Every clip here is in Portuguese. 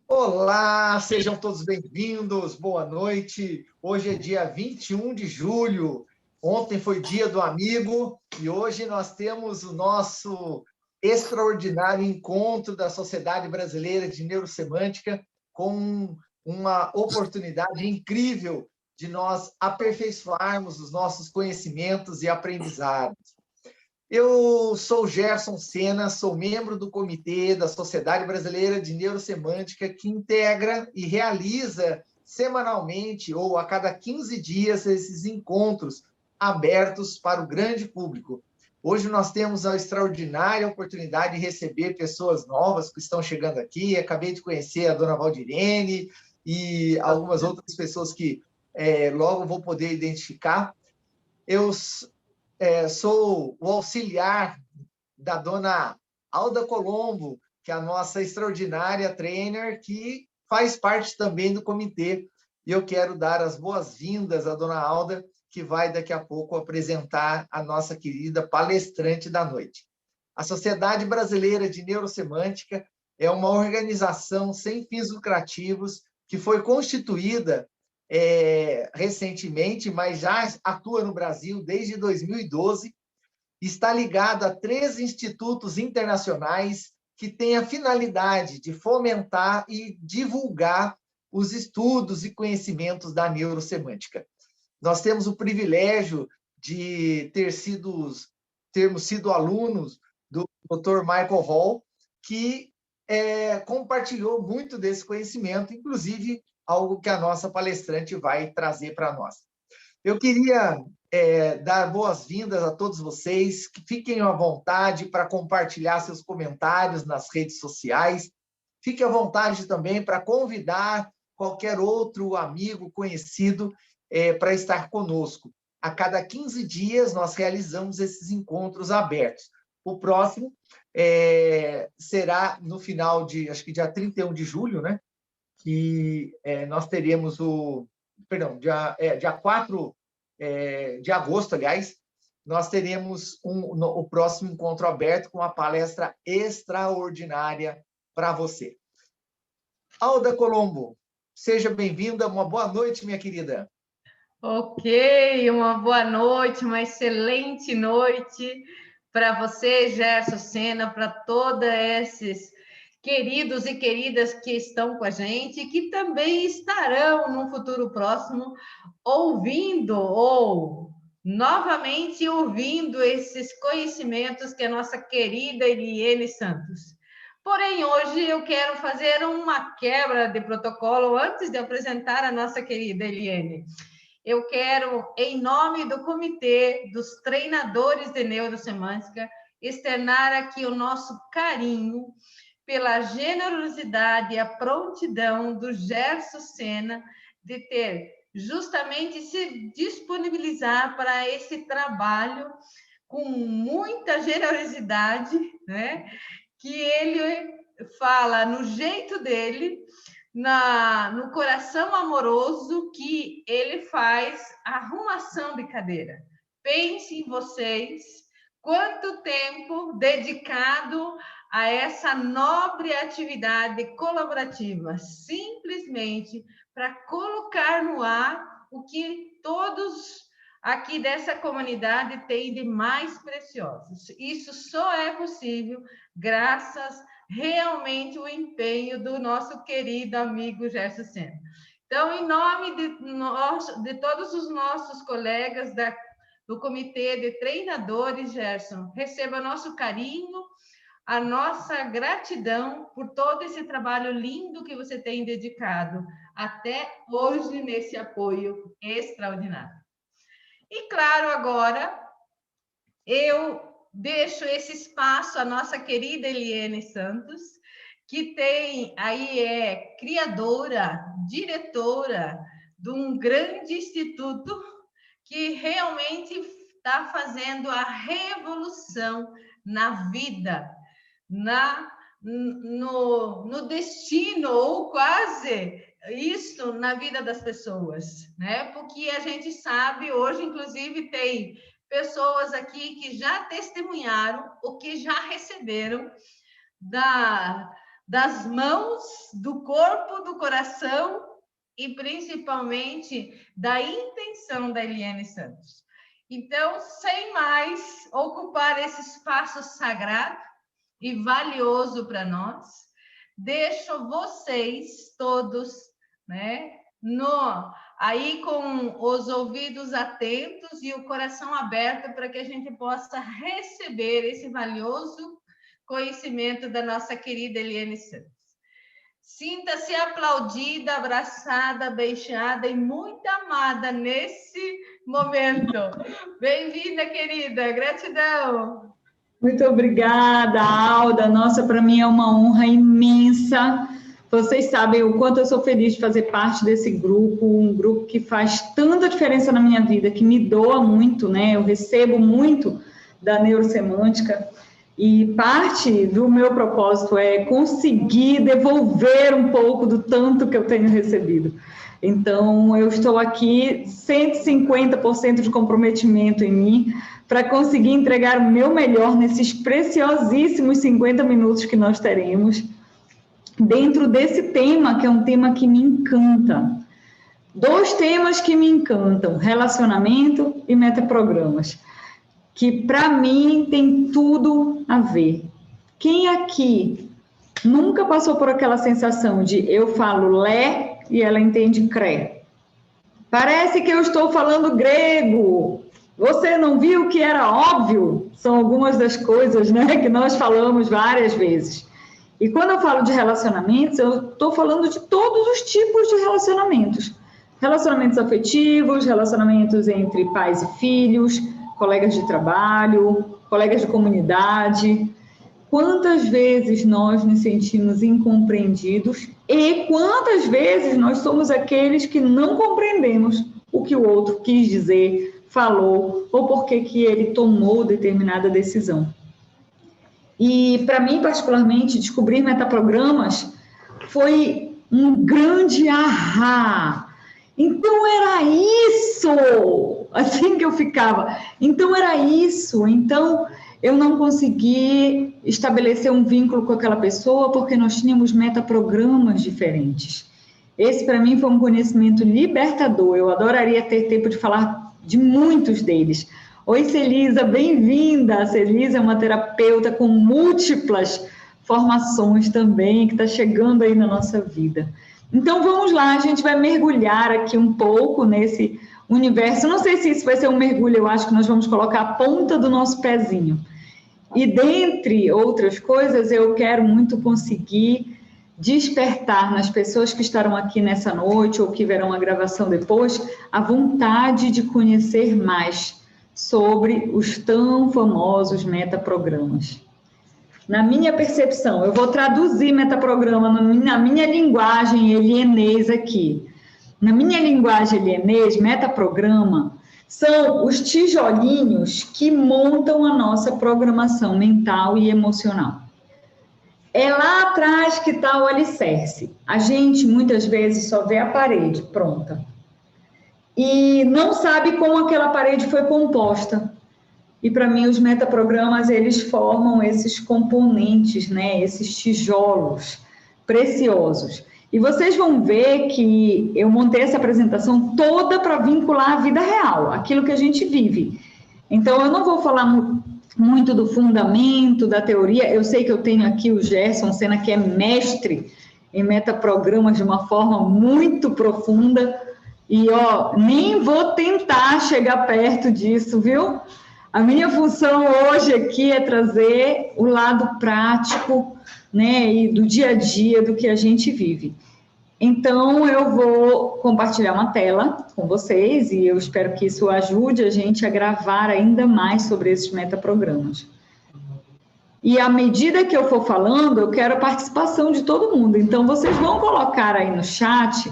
Olá, sejam todos bem-vindos, boa noite. Hoje é dia 21 de julho, ontem foi dia do amigo e hoje nós temos o nosso extraordinário encontro da Sociedade Brasileira de Neurosemântica com uma oportunidade incrível de nós aperfeiçoarmos os nossos conhecimentos e aprendizados. Eu sou Gerson Sena, sou membro do comitê da Sociedade Brasileira de Neurosemântica, que integra e realiza semanalmente ou a cada 15 dias esses encontros abertos para o grande público. Hoje nós temos a extraordinária oportunidade de receber pessoas novas que estão chegando aqui. Acabei de conhecer a dona Valdirene e algumas outras pessoas que logo vou poder identificar. Eu sou o auxiliar da dona Alda Colombo, que é a nossa extraordinária trainer, que faz parte também do comitê. E eu quero dar as boas-vindas à dona Alda, que vai daqui a pouco apresentar a nossa querida palestrante da noite. A Sociedade Brasileira de Neurosemântica é uma organização sem fins lucrativos que foi constituída recentemente, mas já atua no Brasil desde 2012, está ligado a 3 institutos internacionais que têm a finalidade de fomentar e divulgar os estudos e conhecimentos da neurosemântica. Nós temos o privilégio de termos sido alunos do Dr. Michael Hall, que compartilhou muito desse conhecimento, inclusive algo que a nossa palestrante vai trazer para nós. Eu queria dar boas-vindas a todos vocês, que fiquem à vontade para compartilhar seus comentários nas redes sociais. Fique à vontade também para convidar qualquer outro amigo, conhecido, para estar conosco. A cada 15 dias, nós realizamos esses encontros abertos. O próximo será no final de, acho que dia 31 de julho, né? Que nós teremos dia 4 de agosto, aliás, nós teremos o próximo encontro aberto com uma palestra extraordinária para você. Alda Colombo, seja bem-vinda, uma boa noite, minha querida. Ok, uma boa noite, uma excelente noite para você, Gerson Sena, para todos esses queridos e queridas que estão com a gente e que também estarão no futuro próximo ouvindo ou novamente ouvindo esses conhecimentos que a nossa querida Eliene Santos. Porém, hoje eu quero fazer uma quebra de protocolo antes de apresentar a nossa querida Eliene. Eu quero, em nome do Comitê dos Treinadores de Neurosemântica, externar aqui o nosso carinho pela generosidade e a prontidão do Gerson Sena de ter justamente se disponibilizar para esse trabalho com muita generosidade, né? Que ele fala no jeito dele, no coração amoroso que ele faz a arrumação de cadeira. Pense em vocês, quanto tempo dedicado a essa nobre atividade colaborativa, simplesmente para colocar no ar o que todos aqui dessa comunidade têm de mais preciosos. Isso só é possível graças realmente o empenho do nosso querido amigo Gerson Sena. Então, em nome de todos os nossos colegas do Comitê de Treinadores, Gerson, receba nosso carinho, a nossa gratidão por todo esse trabalho lindo que você tem dedicado até hoje nesse apoio extraordinário. E, claro, agora eu deixo esse espaço à nossa querida Eliene Santos, que é criadora, diretora de um grande instituto que realmente está fazendo a revolução na vida, no destino, ou quase isso na vida das pessoas, né? Porque a gente sabe, hoje, inclusive, tem pessoas aqui que já testemunharam ou que já receberam das mãos, do corpo, do coração e principalmente da intenção da Eliane Santos. Então, sem mais ocupar esse espaço sagrado e valioso para nós, deixo vocês todos, né, aí com os ouvidos atentos e o coração aberto para que a gente possa receber esse valioso conhecimento da nossa querida Eliane Santos. Sinta-se aplaudida, abraçada, beijada e muito amada nesse momento. Bem-vinda, querida. Gratidão. Muito obrigada, Alda. Nossa, para mim é uma honra imensa. Vocês sabem o quanto eu sou feliz de fazer parte desse grupo, um grupo que faz tanta diferença na minha vida, que me doa muito, né? Eu recebo muito da neurosemântica. E parte do meu propósito é conseguir devolver um pouco do tanto que eu tenho recebido. Então, eu estou aqui 150% de comprometimento em mim para conseguir entregar o meu melhor nesses preciosíssimos 50 minutos que nós teremos dentro desse tema, que é um tema que me encanta. 2 temas que me encantam, relacionamento e metaprogramas, que para mim tem tudo a ver. Quem aqui nunca passou por aquela sensação de eu falo lé e ela entende cré? Parece que eu estou falando grego. Você não viu que era óbvio? São algumas das coisas, né, que nós falamos várias vezes. E quando eu falo de relacionamentos, eu estou falando de todos os tipos de relacionamentos. Relacionamentos afetivos, relacionamentos entre pais e filhos, colegas de trabalho, colegas de comunidade. Quantas vezes nós nos sentimos incompreendidos e quantas vezes nós somos aqueles que não compreendemos o que o outro quis dizer, falou ou por que ele tomou determinada decisão. E para mim, particularmente, descobrir metaprogramas foi um grande ahá. Então era isso, assim que eu ficava. Então era isso. Então eu não consegui estabelecer um vínculo com aquela pessoa porque nós tínhamos metaprogramas diferentes. Esse para mim foi um conhecimento libertador. Eu adoraria ter tempo de falar de muitos deles. Oi, Celisa, bem-vinda. A Celisa é uma terapeuta com múltiplas formações também, que está chegando aí na nossa vida. Então, vamos lá, a gente vai mergulhar aqui um pouco nesse universo. Não sei se isso vai ser um mergulho, eu acho que nós vamos colocar a ponta do nosso pezinho. E, dentre outras coisas, eu quero muito conseguir despertar nas pessoas que estarão aqui nessa noite ou que verão a gravação depois, a vontade de conhecer mais sobre os tão famosos metaprogramas. Na minha percepção, eu vou traduzir metaprograma na minha linguagem elienês aqui. Na minha linguagem elienês, metaprograma são os tijolinhos que montam a nossa programação mental e emocional. É lá atrás que está o alicerce. A gente, muitas vezes, só vê a parede pronta e não sabe como aquela parede foi composta. E, para mim, os metaprogramas, eles formam esses componentes, né? Esses tijolos preciosos. E vocês vão ver que eu montei essa apresentação toda para vincular a vida real, aquilo que a gente vive. Então, eu não vou falar muito do fundamento, da teoria. Eu sei que eu tenho aqui o Gerson Sena, que é mestre em metaprogramas de uma forma muito profunda. E, nem vou tentar chegar perto disso, viu? A minha função hoje aqui é trazer o lado prático, né, e do dia a dia do que a gente vive. Então, eu vou compartilhar uma tela com vocês e eu espero que isso ajude a gente a gravar ainda mais sobre esses metaprogramas. E à medida que eu for falando, eu quero a participação de todo mundo. Então, vocês vão colocar aí no chat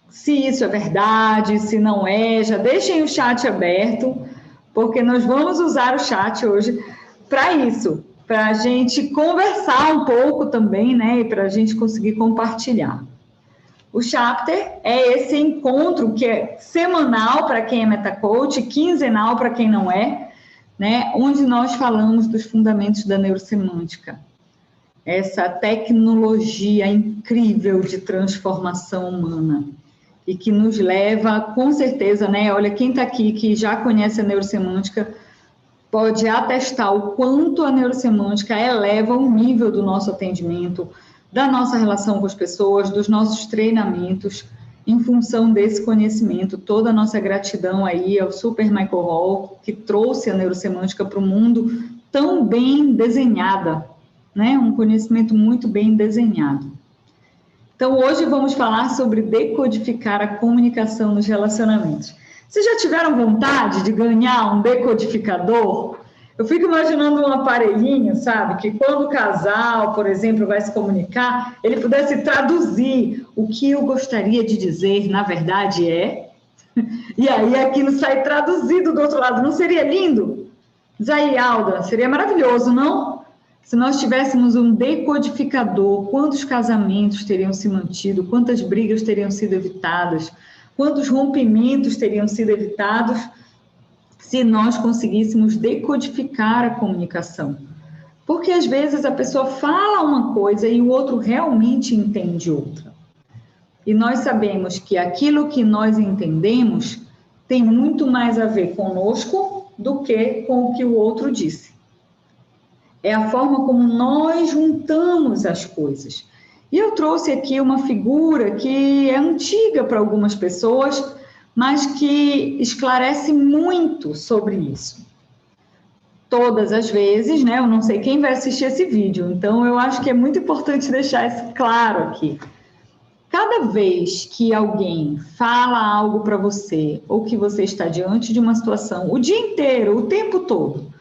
se isso é verdade, se não é, já deixem o chat aberto, porque nós vamos usar o chat hoje para isso, para a gente conversar um pouco também, né, e para a gente conseguir compartilhar. O Chapter é esse encontro que é semanal para quem é metacoach, quinzenal para quem não é, né? Onde nós falamos dos fundamentos da neurosemântica. Essa tecnologia incrível de transformação humana e que nos leva, com certeza, né? Olha, quem está aqui que já conhece a neurosemântica pode atestar o quanto a neurosemântica eleva o nível do nosso atendimento, da nossa relação com as pessoas, dos nossos treinamentos, em função desse conhecimento. Toda a nossa gratidão aí ao Super Michael Hall, que trouxe a neurosemântica para o mundo tão bem desenhada, né? Um conhecimento muito bem desenhado. Então, hoje vamos falar sobre decodificar a comunicação nos relacionamentos. Vocês já tiveram vontade de ganhar um decodificador? Eu fico imaginando um aparelhinho, sabe? Que quando o casal, por exemplo, vai se comunicar, ele pudesse traduzir o que eu gostaria de dizer, na verdade é. E aí aquilo sai traduzido do outro lado. Não seria lindo? Diz aí, Alda, seria maravilhoso, não? Se nós tivéssemos um decodificador, quantos casamentos teriam se mantido, quantas brigas teriam sido evitadas, quantos rompimentos teriam sido evitados se nós conseguíssemos decodificar a comunicação. Porque às vezes a pessoa fala uma coisa e o outro realmente entende outra. E nós sabemos que aquilo que nós entendemos tem muito mais a ver conosco do que com o que o outro disse. É a forma como nós juntamos as coisas. E eu trouxe aqui uma figura que é antiga para algumas pessoas, mas que esclarece muito sobre isso. Todas as vezes, né? Eu não sei quem vai assistir esse vídeo, então eu acho que é muito importante deixar isso claro aqui. Cada vez que alguém fala algo para você, ou que você está diante de uma situação, o dia inteiro, o tempo todo,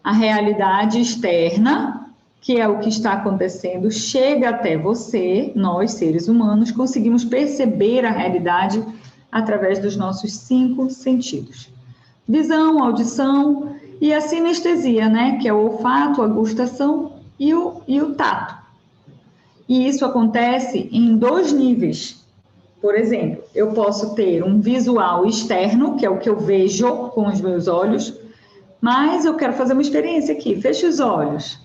a realidade externa, que é o que está acontecendo, chega até você, nós, seres humanos, conseguimos perceber a realidade através dos nossos 5 sentidos. Visão, audição e a sinestesia, né? Que é o olfato, a gustação e o tato. E isso acontece em 2 níveis. Por exemplo, eu posso ter um visual externo, que é o que eu vejo com os meus olhos, mas eu quero fazer uma experiência aqui. Feche os olhos.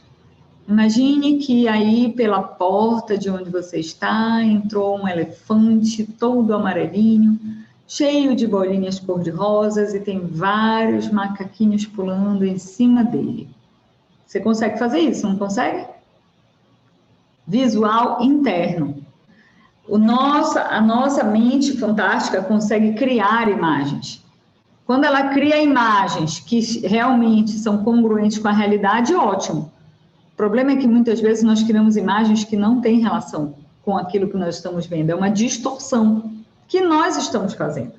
Imagine que aí pela porta de onde você está entrou um elefante todo amarelinho, cheio de bolinhas cor-de-rosas e tem vários macaquinhos pulando em cima dele. Você consegue fazer isso, não consegue? Visual interno. A nossa mente fantástica consegue criar imagens. Quando ela cria imagens que realmente são congruentes com a realidade, ótimo. O problema é que muitas vezes nós criamos imagens que não têm relação com aquilo que nós estamos vendo. É uma distorção que nós estamos fazendo.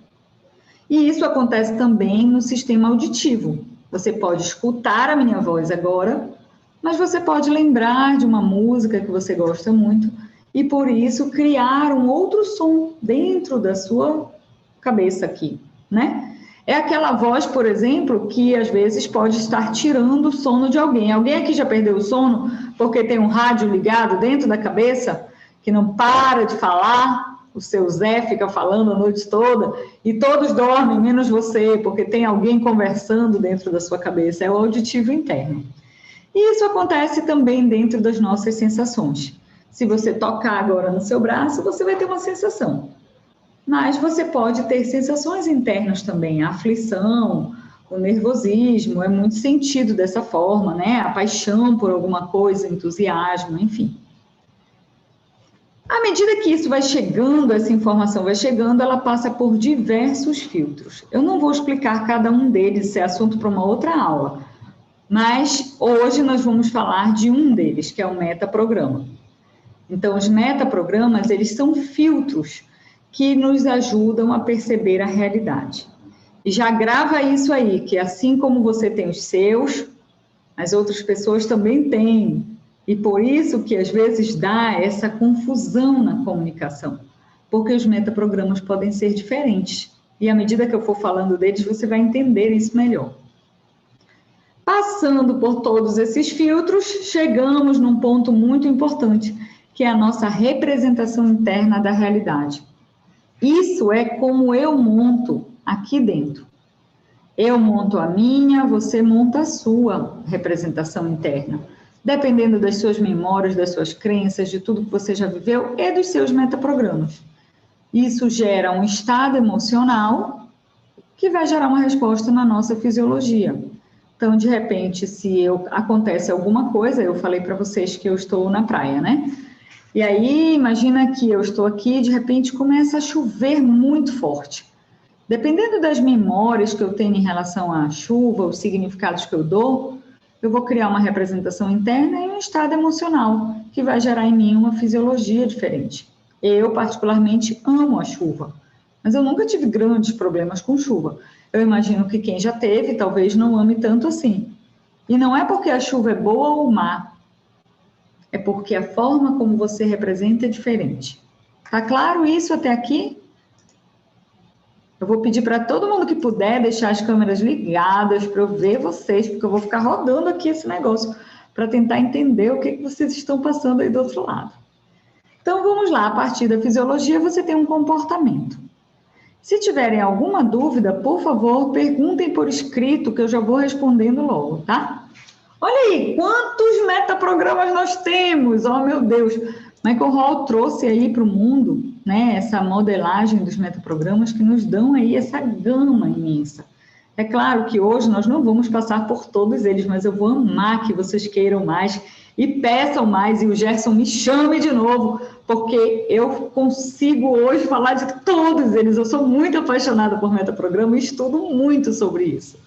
E isso acontece também no sistema auditivo. Você pode escutar a minha voz agora, mas você pode lembrar de uma música que você gosta muito e, por isso, criar um outro som dentro da sua cabeça aqui, né? É aquela voz, por exemplo, que às vezes pode estar tirando o sono de alguém. Alguém aqui já perdeu o sono porque tem um rádio ligado dentro da cabeça, que não para de falar, o seu Zé fica falando a noite toda, e todos dormem, menos você, porque tem alguém conversando dentro da sua cabeça. É o auditivo interno. E isso acontece também dentro das nossas sensações. Se você tocar agora no seu braço, você vai ter uma sensação. Mas você pode ter sensações internas também, a aflição, o nervosismo, é muito sentido dessa forma, né? A paixão por alguma coisa, entusiasmo, enfim. À medida que isso vai chegando, essa informação vai chegando, ela passa por diversos filtros. Eu não vou explicar cada um deles, isso é assunto para uma outra aula. Mas hoje nós vamos falar de um deles, que é o metaprograma. Então, os metaprogramas, eles são filtros que nos ajudam a perceber a realidade. E já grava isso aí, que assim como você tem os seus, as outras pessoas também têm. E por isso que às vezes dá essa confusão na comunicação, porque os metaprogramas podem ser diferentes. E à medida que eu for falando deles, você vai entender isso melhor. Passando por todos esses filtros, chegamos num ponto muito importante, que é a nossa representação interna da realidade. Isso é como eu monto aqui dentro. Eu monto a minha, você monta a sua representação interna. Dependendo das suas memórias, das suas crenças, de tudo que você já viveu e dos seus metaprogramas. Isso gera um estado emocional que vai gerar uma resposta na nossa fisiologia. Então, de repente, se acontece alguma coisa, eu falei para vocês que eu estou na praia, né? E aí, imagina que eu estou aqui e de repente começa a chover muito forte. Dependendo das memórias que eu tenho em relação à chuva, os significados que eu dou, eu vou criar uma representação interna e um estado emocional, que vai gerar em mim uma fisiologia diferente. Eu, particularmente, amo a chuva, mas eu nunca tive grandes problemas com chuva. Eu imagino que quem já teve, talvez não ame tanto assim. E não é porque a chuva é boa ou má, é porque a forma como você representa é diferente. Tá claro isso até aqui? Eu vou pedir para todo mundo que puder deixar as câmeras ligadas para eu ver vocês, porque eu vou ficar rodando aqui esse negócio para tentar entender o que vocês estão passando aí do outro lado. Então, vamos lá. A partir da fisiologia, você tem um comportamento. Se tiverem alguma dúvida, por favor, perguntem por escrito, que eu já vou respondendo logo, tá? Olha aí, quantos metaprogramas nós temos! Oh, meu Deus! Michael Hall trouxe aí para o mundo, né, essa modelagem dos metaprogramas que nos dão aí essa gama imensa. É claro que hoje nós não vamos passar por todos eles, mas eu vou amar que vocês queiram mais e peçam mais, e o Gerson me chame de novo, porque eu consigo hoje falar de todos eles. Eu sou muito apaixonada por metaprograma e estudo muito sobre isso.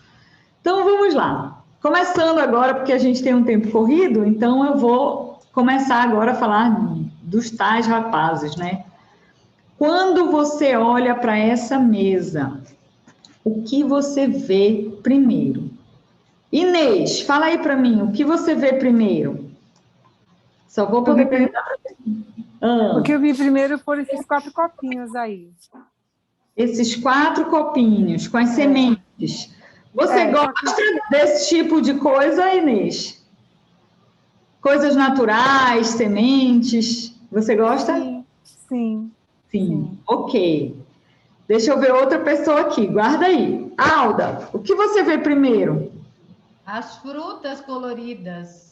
Então, vamos lá. Começando agora, porque a gente tem um tempo corrido, então eu vou começar agora a falar dos tais rapazes, né? Quando você olha para essa mesa, o que você vê primeiro? Inês, fala aí para mim, o que você vê primeiro? Só vou poder perguntar para você. O que eu vi primeiro foram esses 4 copinhos aí. Esses 4 copinhos com as sementes. Você gosta desse tipo de coisa, Inês? Coisas naturais, sementes, você gosta? Sim. Sim. Ok. Deixa eu ver outra pessoa aqui, guarda aí. Alda, o que você vê primeiro? As frutas coloridas.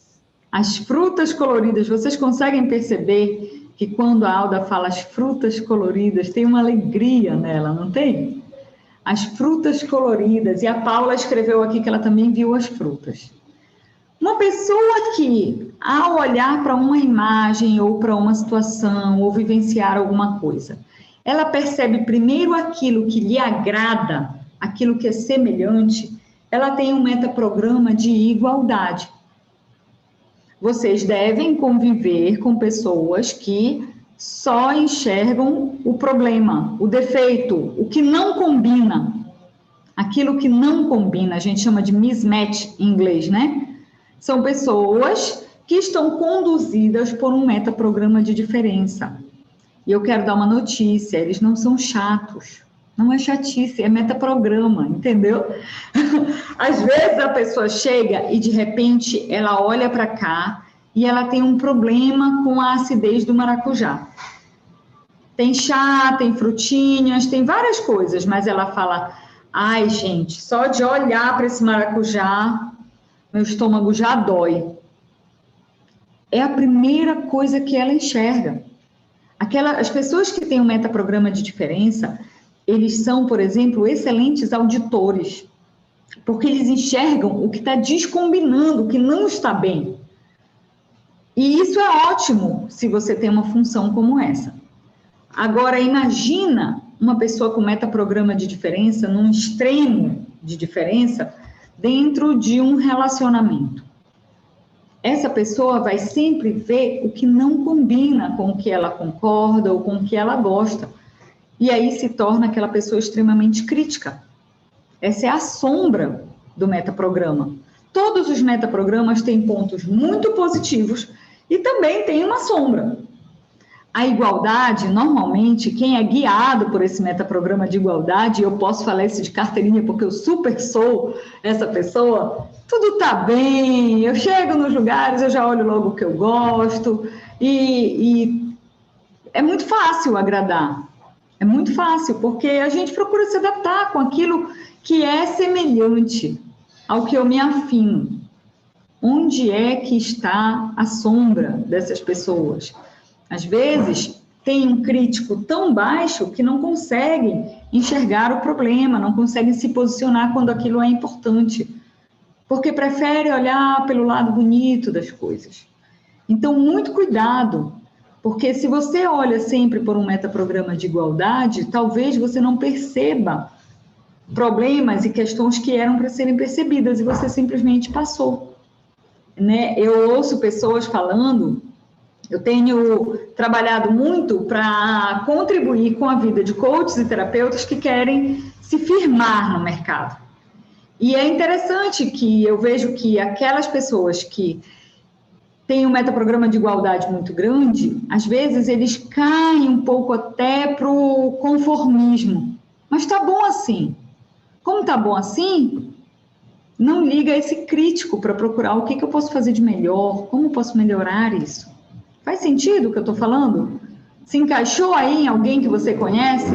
As frutas coloridas, vocês conseguem perceber que quando a Alda fala as frutas coloridas, tem uma alegria nela, não tem? As frutas coloridas, e a Paula escreveu aqui que ela também viu as frutas. Uma pessoa que, ao olhar para uma imagem ou para uma situação ou vivenciar alguma coisa, ela percebe primeiro aquilo que lhe agrada, aquilo que é semelhante, ela tem um metaprograma de igualdade. Vocês devem conviver com pessoas que só enxergam o problema, o defeito, o que não combina. Aquilo que não combina, a gente chama de mismatch em inglês, né? São pessoas que estão conduzidas por um metaprograma de diferença. E eu quero dar uma notícia, eles não são chatos. Não é chatice, é metaprograma, entendeu? Às vezes a pessoa chega e de repente ela olha para cá e ela tem um problema com a acidez do maracujá. Tem chá, tem frutinhas, tem várias coisas, mas ela fala, ai gente, só de olhar para esse maracujá, meu estômago já dói. É a primeira coisa que ela enxerga. As pessoas que têm um metaprograma de diferença, eles são, por exemplo, excelentes auditores, porque eles enxergam o que está descombinando, o que não está bem. E isso é ótimo se você tem uma função como essa. Agora, imagina uma pessoa com metaprograma de diferença, num extremo de diferença, dentro de um relacionamento. Essa pessoa vai sempre ver o que não combina com o que ela concorda ou com o que ela gosta. E aí se torna aquela pessoa extremamente crítica. Essa é a sombra do metaprograma. Todos os metaprogramas têm pontos muito positivos e também tem uma sombra. A igualdade, normalmente, quem é guiado por esse metaprograma de igualdade, eu posso falar isso de carteirinha porque eu super sou essa pessoa, tudo tá bem, eu chego nos lugares, eu já olho logo o que eu gosto, e é muito fácil agradar. É muito fácil, porque a gente procura se adaptar com aquilo que é semelhante ao que eu me afino. Onde é que está a sombra dessas pessoas? Às vezes, tem um crítico tão baixo que não consegue enxergar o problema, não consegue se posicionar quando aquilo é importante, porque prefere olhar pelo lado bonito das coisas. Então, muito cuidado, porque se você olha sempre por um metaprograma de igualdade, talvez você não perceba problemas e questões que eram para serem percebidas e você simplesmente passou. Né? Eu ouço pessoas falando, eu tenho trabalhado muito para contribuir com a vida de coaches e terapeutas que querem se firmar no mercado. E é interessante que eu vejo que aquelas pessoas que têm um metaprograma de igualdade muito grande, às vezes eles caem um pouco até para o conformismo. Mas está bom assim. Como está bom assim, não liga esse crítico para procurar o que eu posso fazer de melhor, como posso melhorar isso. Faz sentido o que eu estou falando? Se encaixou aí em alguém que você conhece?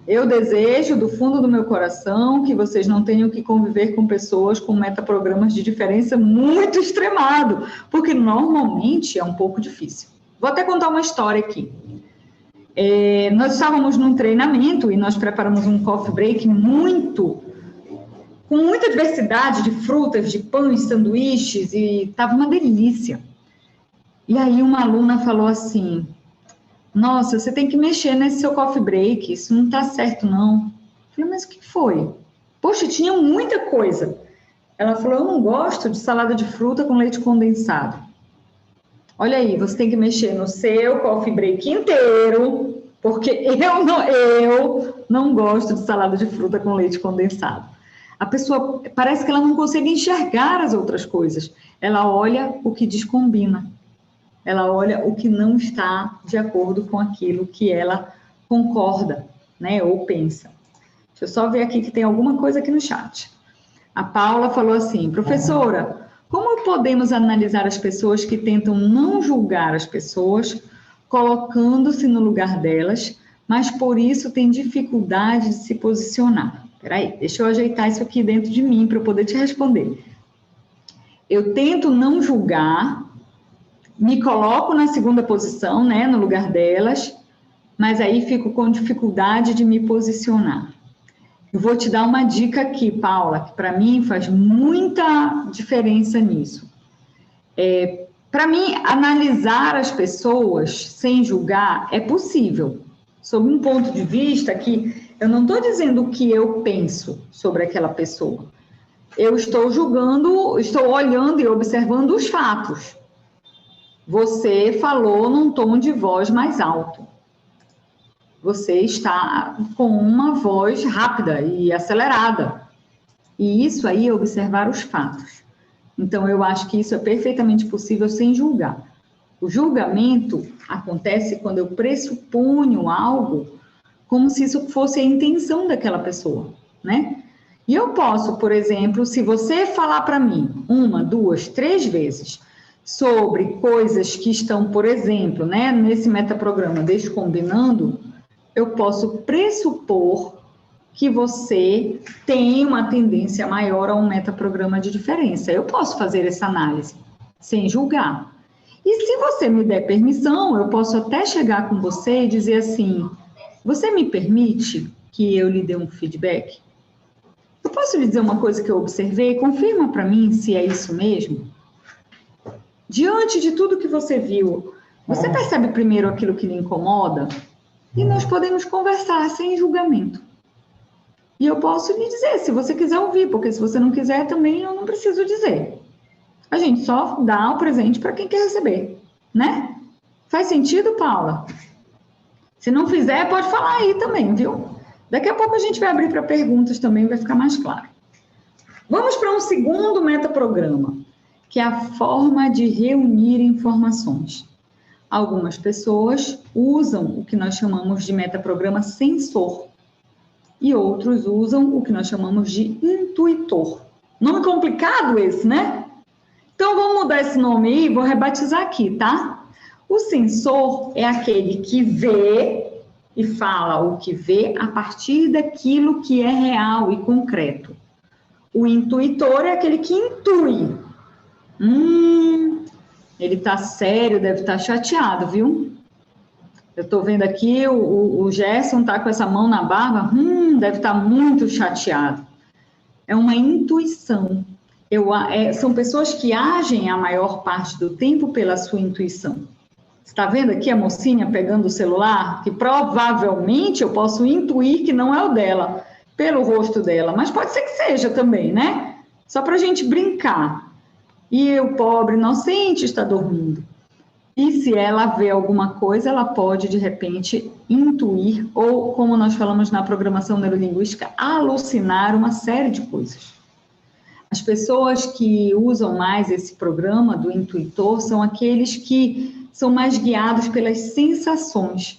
Eu desejo do fundo do meu coração que vocês não tenham que conviver com pessoas com metaprogramas de diferença muito extremado, porque normalmente é um pouco difícil. Vou até contar uma história aqui. Nós estávamos num treinamento e nós preparamos um coffee break com muita diversidade de frutas, de pães, sanduíches, e estava uma delícia. E aí uma aluna falou assim, nossa, você tem que mexer nesse seu coffee break, isso não está certo não. Eu falei, mas o que foi? Poxa, tinha muita coisa. Ela falou, eu não gosto de salada de fruta com leite condensado. Olha aí, você tem que mexer no seu coffee break inteiro, porque eu não gosto de salada de fruta com leite condensado. A pessoa, parece que ela não consegue enxergar as outras coisas. Ela olha o que descombina. Ela olha o que não está de acordo com aquilo que ela concorda, né, ou pensa. Deixa eu só ver aqui que tem alguma coisa aqui no chat. A Paula falou assim, professora, como podemos analisar as pessoas que tentam não julgar as pessoas, colocando-se no lugar delas, mas por isso têm dificuldade de se posicionar? Peraí, deixa eu ajeitar isso aqui dentro de mim para eu poder te responder. Eu tento não julgar, me coloco na segunda posição, né, no lugar delas, mas aí fico com dificuldade de me posicionar. Eu vou te dar uma dica aqui, Paula, que para mim faz muita diferença nisso. Para mim, analisar as pessoas sem julgar é possível, sob um ponto de vista que eu não estou dizendo o que eu penso sobre aquela pessoa. Eu estou julgando, estou olhando e observando os fatos. Você falou num tom de voz mais alto. Você está com uma voz rápida e acelerada. E isso aí é observar os fatos. Então, eu acho que isso é perfeitamente possível sem julgar. O julgamento acontece quando eu pressuponho algo como se isso fosse a intenção daquela pessoa, né? E eu posso, por exemplo, se você falar para mim 1, 2, 3 vezes sobre coisas que estão, por exemplo, né, nesse metaprograma Descombinando, eu posso pressupor que você tem uma tendência maior a um metaprograma de diferença. Eu posso fazer essa análise sem julgar. E se você me der permissão, eu posso até chegar com você e dizer assim, você me permite que eu lhe dê um feedback? Eu posso lhe dizer uma coisa que eu observei? Confirma para mim se é isso mesmo? Diante de tudo que você viu, você percebe primeiro aquilo que lhe incomoda? E nós podemos conversar sem julgamento. E eu posso lhe dizer, se você quiser ouvir, porque se você não quiser também eu não preciso dizer. A gente só dá o presente para quem quer receber, né? Faz sentido, Paula? Se não fizer, pode falar aí também, viu? Daqui a pouco a gente vai abrir para perguntas também, vai ficar mais claro. Vamos para um segundo metaprograma, que é a forma de reunir informações. Algumas pessoas usam o que nós chamamos de metaprograma sensor e outros usam o que nós chamamos de intuitor. Nome complicado esse, né? Então, vamos mudar esse nome aí, vou rebatizar aqui, tá? O sensor é aquele que vê e fala o que vê a partir daquilo que é real e concreto. O intuitor é aquele que intui. Ele está sério, deve estar chateado, viu? Eu estou vendo aqui, o Gerson está com essa mão na barba, deve estar muito chateado. É uma intuição. São pessoas que agem a maior parte do tempo pela sua intuição. Você está vendo aqui a mocinha pegando o celular? Que provavelmente eu posso intuir que não é o dela, pelo rosto dela, mas pode ser que seja também, né? Só para a gente brincar. E o pobre inocente está dormindo. E se ela vê alguma coisa, ela pode, de repente, intuir, ou, como nós falamos na programação neurolinguística, alucinar uma série de coisas. As pessoas que usam mais esse programa do intuitor são aqueles que são mais guiados pelas sensações,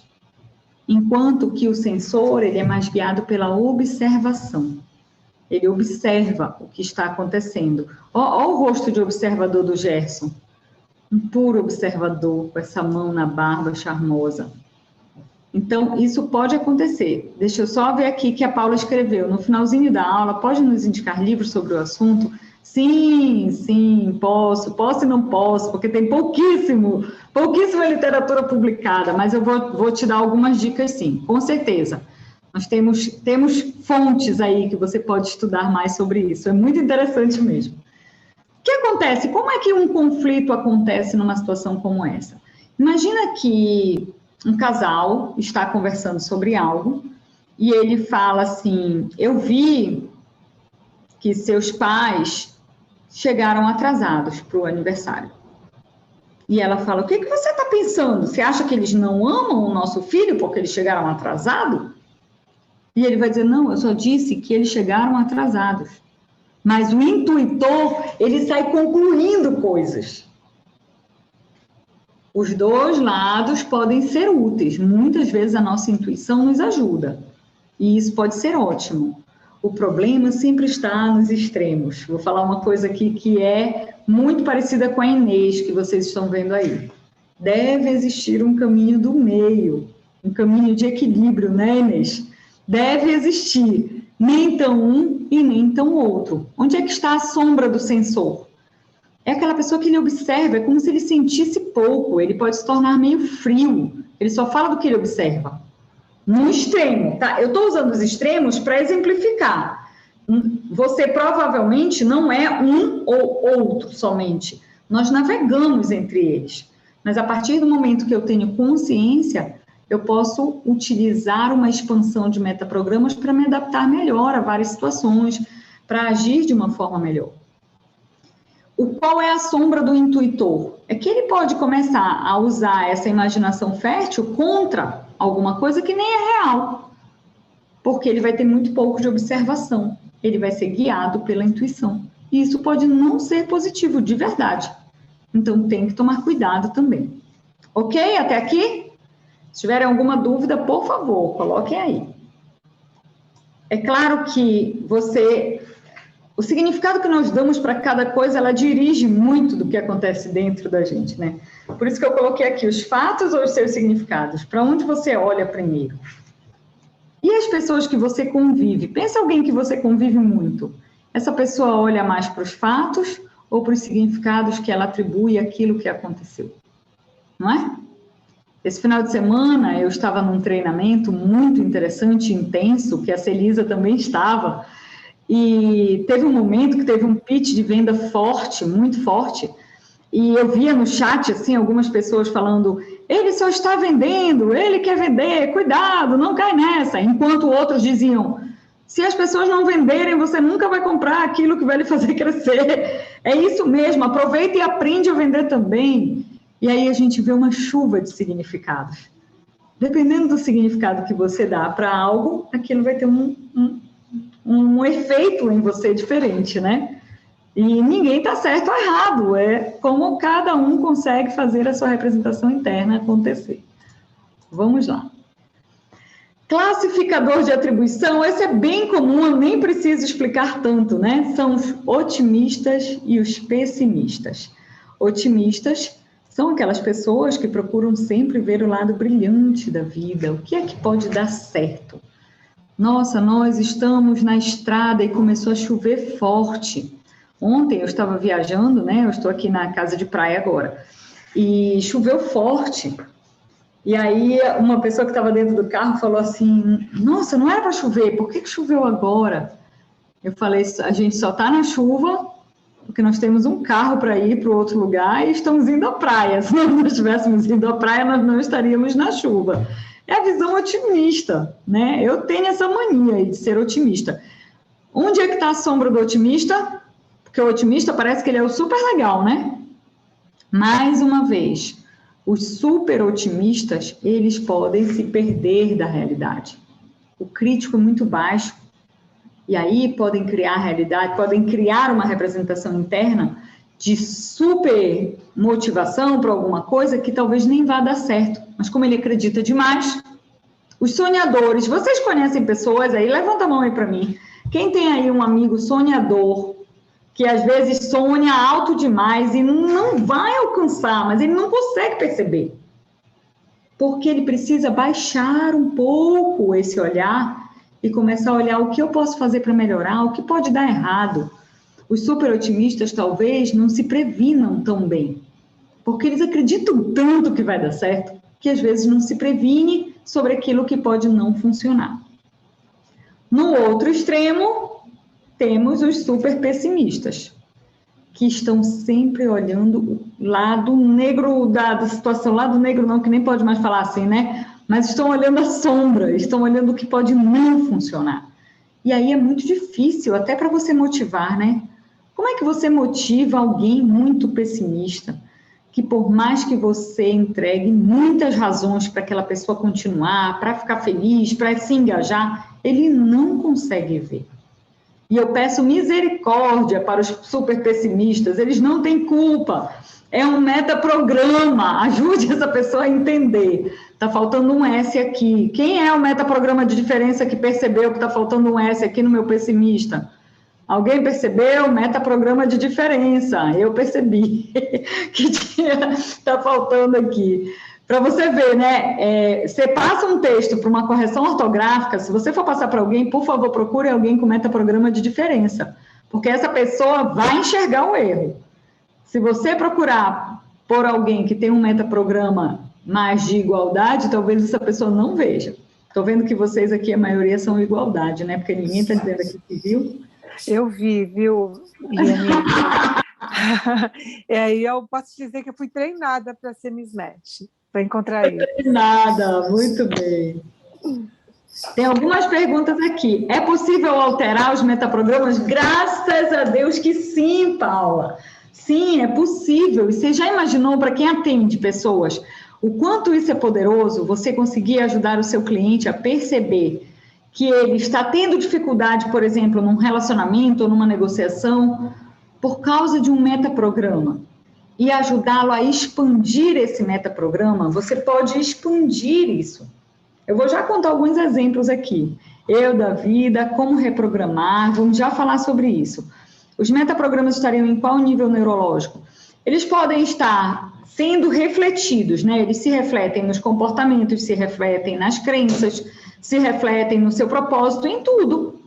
enquanto que o sensor, ele é mais guiado pela observação. Ele observa o que está acontecendo. Olha o rosto de observador do Gerson. Um puro observador, com essa mão na barba charmosa. Então, isso pode acontecer. Deixa eu só ver aqui que a Paula escreveu. No finalzinho da aula, pode nos indicar livros sobre o assunto? Sim, posso e não posso, porque tem pouquíssima literatura publicada, mas eu vou te dar algumas dicas sim, com certeza. Nós temos fontes aí que você pode estudar mais sobre isso, é muito interessante mesmo. O que acontece? Como é que um conflito acontece numa situação como essa? Imagina que um casal está conversando sobre algo e ele fala assim, eu vi que seus pais chegaram atrasados para o aniversário. E ela fala, o que você está pensando? Você acha que eles não amam o nosso filho porque eles chegaram atrasados? E ele vai dizer, não, eu só disse que eles chegaram atrasados. Mas o intuitor, ele sai concluindo coisas. Os dois lados podem ser úteis. Muitas vezes a nossa intuição nos ajuda. E isso pode ser ótimo. O problema sempre está nos extremos. Vou falar uma coisa aqui que é muito parecida com a Inês, que vocês estão vendo aí. Deve existir um caminho do meio, um caminho de equilíbrio, né, Inês? Deve existir, nem tão um e nem tão outro. Onde é que está a sombra do sensor? É aquela pessoa que ele observa, é como se ele sentisse pouco, ele pode se tornar meio frio, ele só fala do que ele observa. No extremo, tá? Eu estou usando os extremos para exemplificar. Você provavelmente não é um ou outro somente. Nós navegamos entre eles. Mas a partir do momento que eu tenho consciência, eu posso utilizar uma expansão de metaprogramas para me adaptar melhor a várias situações, para agir de uma forma melhor. Qual é a sombra do intuitor? É que ele pode começar a usar essa imaginação fértil contra alguma coisa que nem é real, porque ele vai ter muito pouco de observação, ele vai ser guiado pela intuição, e isso pode não ser positivo de verdade, então tem que tomar cuidado também. Ok? Até aqui? Se tiverem alguma dúvida, por favor, coloquem aí. É claro que o significado que nós damos para cada coisa, ela dirige muito do que acontece dentro da gente, né? Por isso que eu coloquei aqui os fatos ou os seus significados. Para onde você olha primeiro? E as pessoas que você convive? Pensa alguém que você convive muito. Essa pessoa olha mais para os fatos ou para os significados que ela atribui àquilo que aconteceu? Não é? Esse final de semana eu estava num treinamento muito interessante e intenso, que a Celisa também estava, e teve um momento que teve um pitch de venda forte, muito forte, e eu via no chat, assim, algumas pessoas falando, ele só está vendendo, ele quer vender, cuidado, não cai nessa, enquanto outros diziam, se as pessoas não venderem, você nunca vai comprar aquilo que vai lhe fazer crescer, é isso mesmo, aproveita e aprende a vender também, e aí a gente vê uma chuva de significados. Dependendo do significado que você dá para algo, aquilo vai ter um efeito em você diferente, né? E ninguém está certo ou errado, é como cada um consegue fazer a sua representação interna acontecer. Vamos lá. Classificador de atribuição, esse é bem comum, eu nem preciso explicar tanto, né? São os otimistas e os pessimistas. Otimistas São aquelas pessoas que procuram sempre ver o lado brilhante da vida, o que é que pode dar certo. Nossa, nós estamos na estrada e começou a chover forte. Ontem eu estava viajando, né? Eu estou aqui na casa de praia agora. E choveu forte. E aí uma pessoa que estava dentro do carro falou assim, nossa, não era para chover, por que choveu agora? Eu falei, a gente só está na chuva porque nós temos um carro para ir para outro lugar e estamos indo à praia. Se nós não estivéssemos indo à praia, nós não estaríamos na chuva. É a visão otimista, né? Eu tenho essa mania de ser otimista. Onde é que está a sombra do otimista? Porque o otimista parece que ele é o super legal, né? Mais uma vez, os super otimistas, eles podem se perder da realidade. O crítico é muito baixo. E aí podem criar realidade, podem criar uma representação interna de super motivação para alguma coisa que talvez nem vá dar certo. Mas como ele acredita demais, os sonhadores, vocês conhecem pessoas aí? Levanta a mão aí para mim. Quem tem aí um amigo sonhador, que às vezes sonha alto demais e não vai alcançar, mas ele não consegue perceber? Porque ele precisa baixar um pouco esse olhar e começar a olhar o que eu posso fazer para melhorar, o que pode dar errado. Os super otimistas talvez não se previnam tão bem, porque eles acreditam tanto que vai dar certo, que às vezes não se previne sobre aquilo que pode não funcionar. No outro extremo, temos os super pessimistas, que estão sempre olhando o lado negro da situação, lado negro não, que nem pode mais falar assim, né? Mas estão olhando a sombra, estão olhando o que pode não funcionar. E aí é muito difícil, até para você motivar, né? Como é que você motiva alguém muito pessimista, que por mais que você entregue muitas razões para aquela pessoa continuar, para ficar feliz, para se engajar, ele não consegue ver? E eu peço misericórdia para os super pessimistas, eles não têm culpa. É um metaprograma, ajude essa pessoa a entender. Está faltando um S aqui. Quem é o metaprograma de diferença que percebeu que está faltando um S aqui no meu pessimista? Alguém percebeu? Metaprograma de diferença. Eu percebi que está faltando aqui. Para você ver, né? Você passa um texto para uma correção ortográfica, se você for passar para alguém, por favor, procure alguém com metaprograma de diferença, porque essa pessoa vai enxergar o erro. Se você procurar por alguém que tem um metaprograma mais de igualdade, talvez essa pessoa não veja. Estou vendo que vocês aqui, a maioria, são igualdade, né? Porque ninguém está dizendo aqui que viu. Eu vi, viu, Liane? E aí eu posso dizer que eu fui treinada para ser mismatch, para encontrar ele. Nada, muito bem. Tem algumas perguntas aqui. É possível alterar os metaprogramas? Graças a Deus que sim, Paula. Sim, é possível. E você já imaginou, para quem atende pessoas, o quanto isso é poderoso, você conseguir ajudar o seu cliente a perceber que ele está tendo dificuldade, por exemplo, num relacionamento ou numa negociação, por causa de um metaprograma, e ajudá-lo a expandir esse metaprograma, você pode expandir isso. Eu vou já contar alguns exemplos aqui. Eu, da vida, como reprogramar, vamos já falar sobre isso. Os metaprogramas estariam em qual nível neurológico? Eles podem estar sendo refletidos, né? Eles se refletem nos comportamentos, se refletem nas crenças, se refletem no seu propósito, em tudo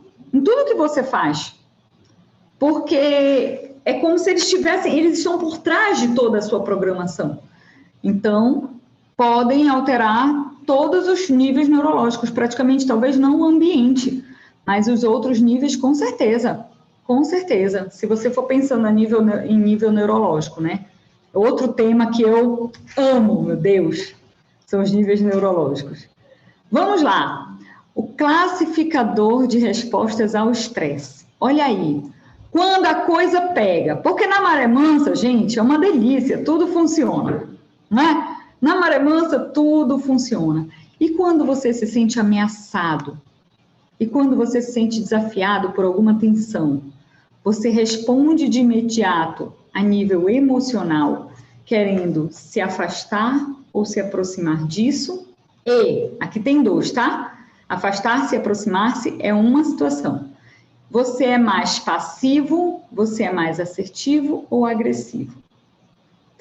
que você faz. Porque é como se eles estão por trás de toda a sua programação. Então, podem alterar todos os níveis neurológicos, praticamente, talvez não o ambiente, mas os outros níveis, com certeza, se você for pensando em nível neurológico, né? Outro tema que eu amo, meu Deus, são os níveis neurológicos. Vamos lá, o classificador de respostas ao estresse. Olha aí, quando a coisa pega, porque na maré mansa, gente, é uma delícia, tudo funciona, né? Na maré mansa, tudo funciona. E quando você se sente ameaçado? E quando você se sente desafiado por alguma tensão? Você responde de imediato a nível emocional, querendo se afastar ou se aproximar disso? E, aqui tem dois, tá? Afastar-se e aproximar-se é uma situação. Você é mais passivo, você é mais assertivo ou agressivo?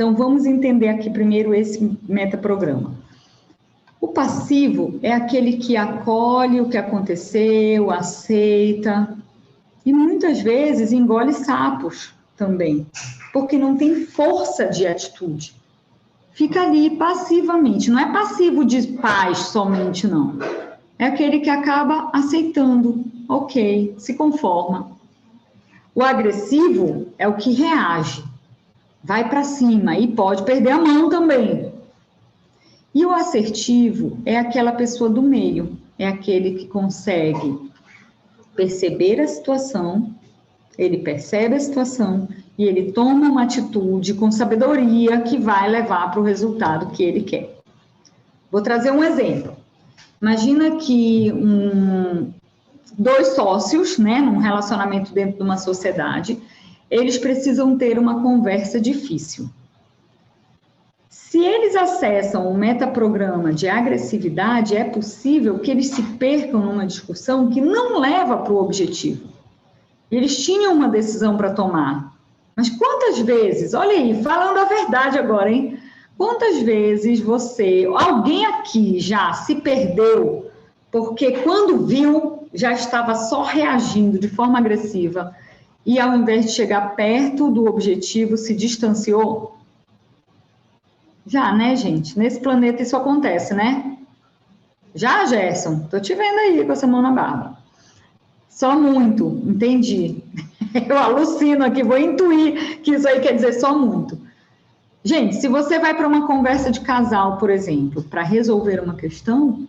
Então, vamos entender aqui primeiro esse metaprograma. O passivo é aquele que acolhe o que aconteceu, aceita, e muitas vezes engole sapos também, porque não tem força de atitude. Fica ali passivamente, não é passivo de paz somente, não. É aquele que acaba aceitando, ok, se conforma. O agressivo é o que reage, vai para cima e pode perder a mão também. E o assertivo é aquela pessoa do meio, é aquele que consegue perceber a situação, ele percebe a situação e ele toma uma atitude com sabedoria que vai levar para o resultado que ele quer. Vou trazer um exemplo. Imagina que dois sócios, né, num relacionamento dentro de uma sociedade, eles precisam ter uma conversa difícil. Se eles acessam o metaprograma de agressividade, é possível que eles se percam numa discussão que não leva para o objetivo. Eles tinham uma decisão para tomar. Mas quantas vezes, olha aí, falando a verdade agora, hein? Quantas vezes alguém aqui já se perdeu, porque quando viu, já estava só reagindo de forma agressiva, e ao invés de chegar perto do objetivo, se distanciou? Já, né, gente? Nesse planeta isso acontece, né? Já, Gerson? Tô te vendo aí com essa mão na barba. Só muito, entendi. Eu alucino aqui, vou intuir que isso aí quer dizer só muito. Gente, se você vai para uma conversa de casal, por exemplo, para resolver uma questão,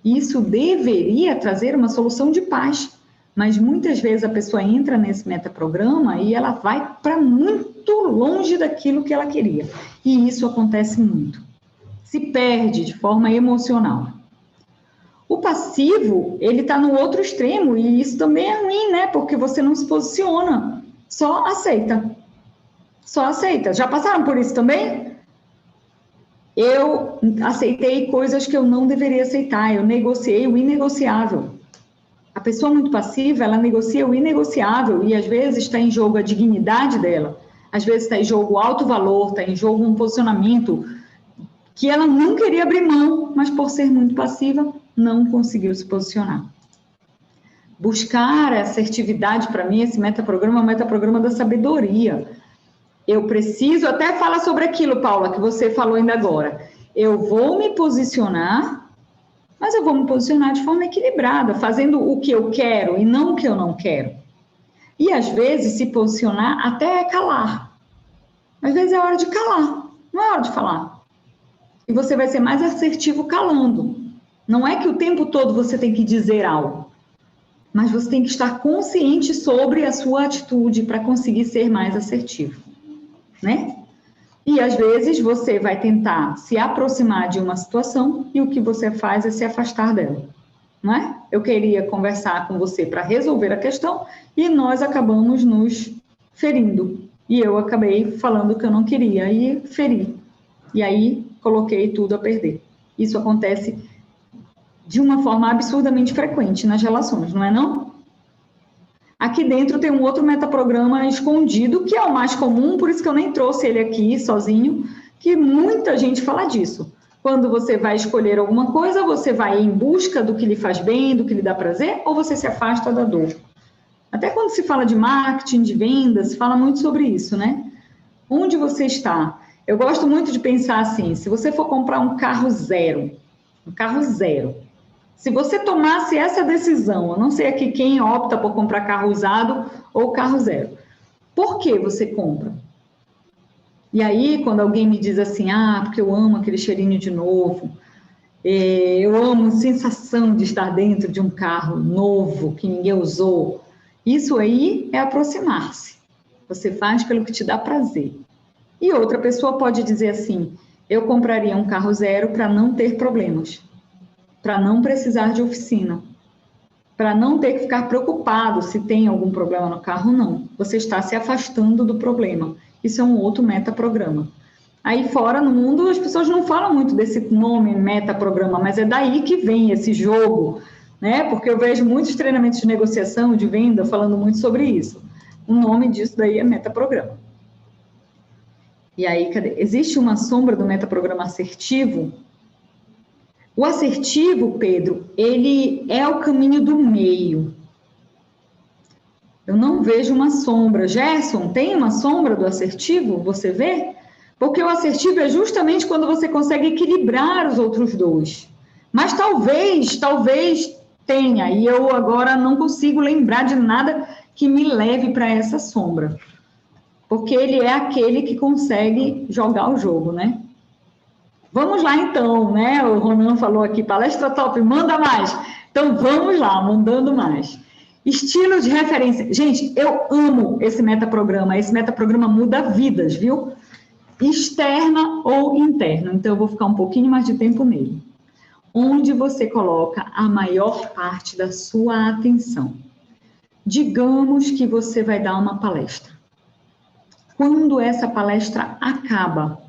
isso deveria trazer uma solução de paz. Mas muitas vezes a pessoa entra nesse metaprograma e ela vai para muito longe daquilo que ela queria. E isso acontece muito. Se perde de forma emocional. O passivo, ele está no outro extremo, e isso também é ruim, né? Porque você não se posiciona, só aceita. Só aceita. Já passaram por isso também? Eu aceitei coisas que eu não deveria aceitar, eu negociei o inegociável. A pessoa muito passiva, ela negocia o inegociável, e às vezes está em jogo a dignidade dela, às vezes está em jogo o alto valor, está em jogo um posicionamento que ela não queria abrir mão, mas por ser muito passiva, não conseguiu se posicionar. Buscar a assertividade, para mim, esse metaprograma é um metaprograma da sabedoria. Eu preciso, até fala sobre aquilo, Paula, que você falou ainda agora. Eu vou me posicionar, mas eu vou me posicionar de forma equilibrada, fazendo o que eu quero e não o que eu não quero. E, às vezes, se posicionar até é calar. Às vezes é hora de calar, não é hora de falar. E você vai ser mais assertivo calando. Não é que o tempo todo você tem que dizer algo, mas você tem que estar consciente sobre a sua atitude para conseguir ser mais assertivo, né? E, às vezes, você vai tentar se aproximar de uma situação e o que você faz é se afastar dela, não é? Eu queria conversar com você para resolver a questão e nós acabamos nos ferindo. E eu acabei falando o que eu não queria e feri. E aí, coloquei tudo a perder. Isso acontece de uma forma absurdamente frequente nas relações, não é não? Aqui dentro tem um outro metaprograma escondido, que é o mais comum, por isso que eu nem trouxe ele aqui sozinho, que muita gente fala disso. Quando você vai escolher alguma coisa, você vai em busca do que lhe faz bem, do que lhe dá prazer, ou você se afasta da dor. Até quando se fala de marketing, de vendas, se fala muito sobre isso, né? Onde você está? Eu gosto muito de pensar assim, se você for comprar um carro zero, se você tomasse essa decisão, eu não sei aqui quem opta por comprar carro usado ou carro zero, por que você compra? E aí, quando alguém me diz assim, porque eu amo aquele cheirinho de novo, eu amo a sensação de estar dentro de um carro novo, que ninguém usou, isso aí é aproximar-se. Você faz pelo que te dá prazer. E outra pessoa pode dizer assim, eu compraria um carro zero para não ter problemas, para não precisar de oficina, para não ter que ficar preocupado se tem algum problema no carro, não. Você está se afastando do problema. Isso é um outro metaprograma. Aí fora, no mundo, as pessoas não falam muito desse nome metaprograma, mas é daí que vem esse jogo, né? Porque eu vejo muitos treinamentos de negociação, de venda, falando muito sobre isso. O nome disso daí é metaprograma. E aí, cadê? Existe uma sombra do metaprograma assertivo? O assertivo, Pedro, ele é o caminho do meio. Eu não vejo uma sombra. Gerson, tem uma sombra do assertivo? Você vê? Porque o assertivo é justamente quando você consegue equilibrar os outros dois. Mas talvez tenha, e eu agora não consigo lembrar de nada que me leve para essa sombra. Porque ele é aquele que consegue jogar o jogo, né? Vamos lá então, né? O Ronan falou aqui, palestra top, manda mais. Então vamos lá, mandando mais. Estilo de referência. Gente, eu amo esse metaprograma. Esse metaprograma muda vidas, viu? Externa ou interna. Então eu vou ficar um pouquinho mais de tempo nele. Onde você coloca a maior parte da sua atenção. Digamos que você vai dar uma palestra. Quando essa palestra acaba,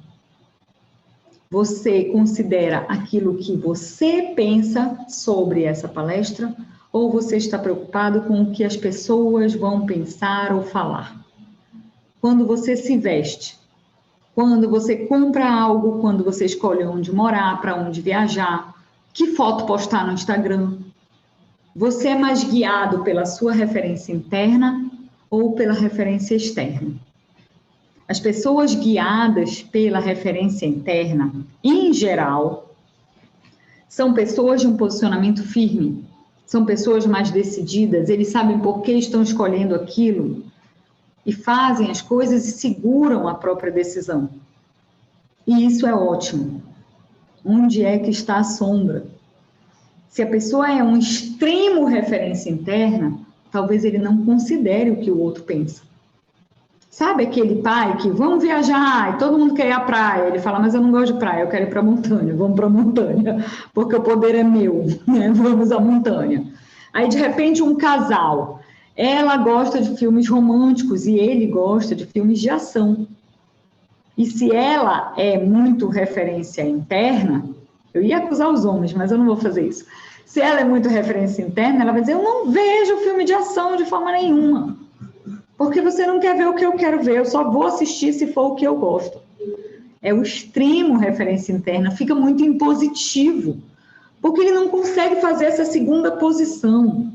você considera aquilo que você pensa sobre essa palestra ou você está preocupado com o que as pessoas vão pensar ou falar? Quando você se veste, quando você compra algo, quando você escolhe onde morar, para onde viajar, que foto postar no Instagram, você é mais guiado pela sua referência interna ou pela referência externa? As pessoas guiadas pela referência interna, em geral, são pessoas de um posicionamento firme, são pessoas mais decididas, eles sabem por que estão escolhendo aquilo e fazem as coisas e seguram a própria decisão. E isso é ótimo. Onde é que está a sombra? Se a pessoa é um extremo referência interna, talvez ele não considere o que o outro pensa. Sabe aquele pai que vamos viajar e todo mundo quer ir à praia? Ele fala, mas eu não gosto de praia, eu quero ir para a montanha. Vamos para a montanha, porque o poder é meu, né? Vamos à montanha. Aí, de repente, um casal. Ela gosta de filmes românticos e ele gosta de filmes de ação. E se ela é muito referência interna, eu ia acusar os homens, mas eu não vou fazer isso. Se ela é muito referência interna, ela vai dizer, eu não vejo filme de ação de forma nenhuma. Porque você não quer ver o que eu quero ver, eu só vou assistir se for o que eu gosto. É o extremo referência interna, fica muito impositivo, porque ele não consegue fazer essa segunda posição.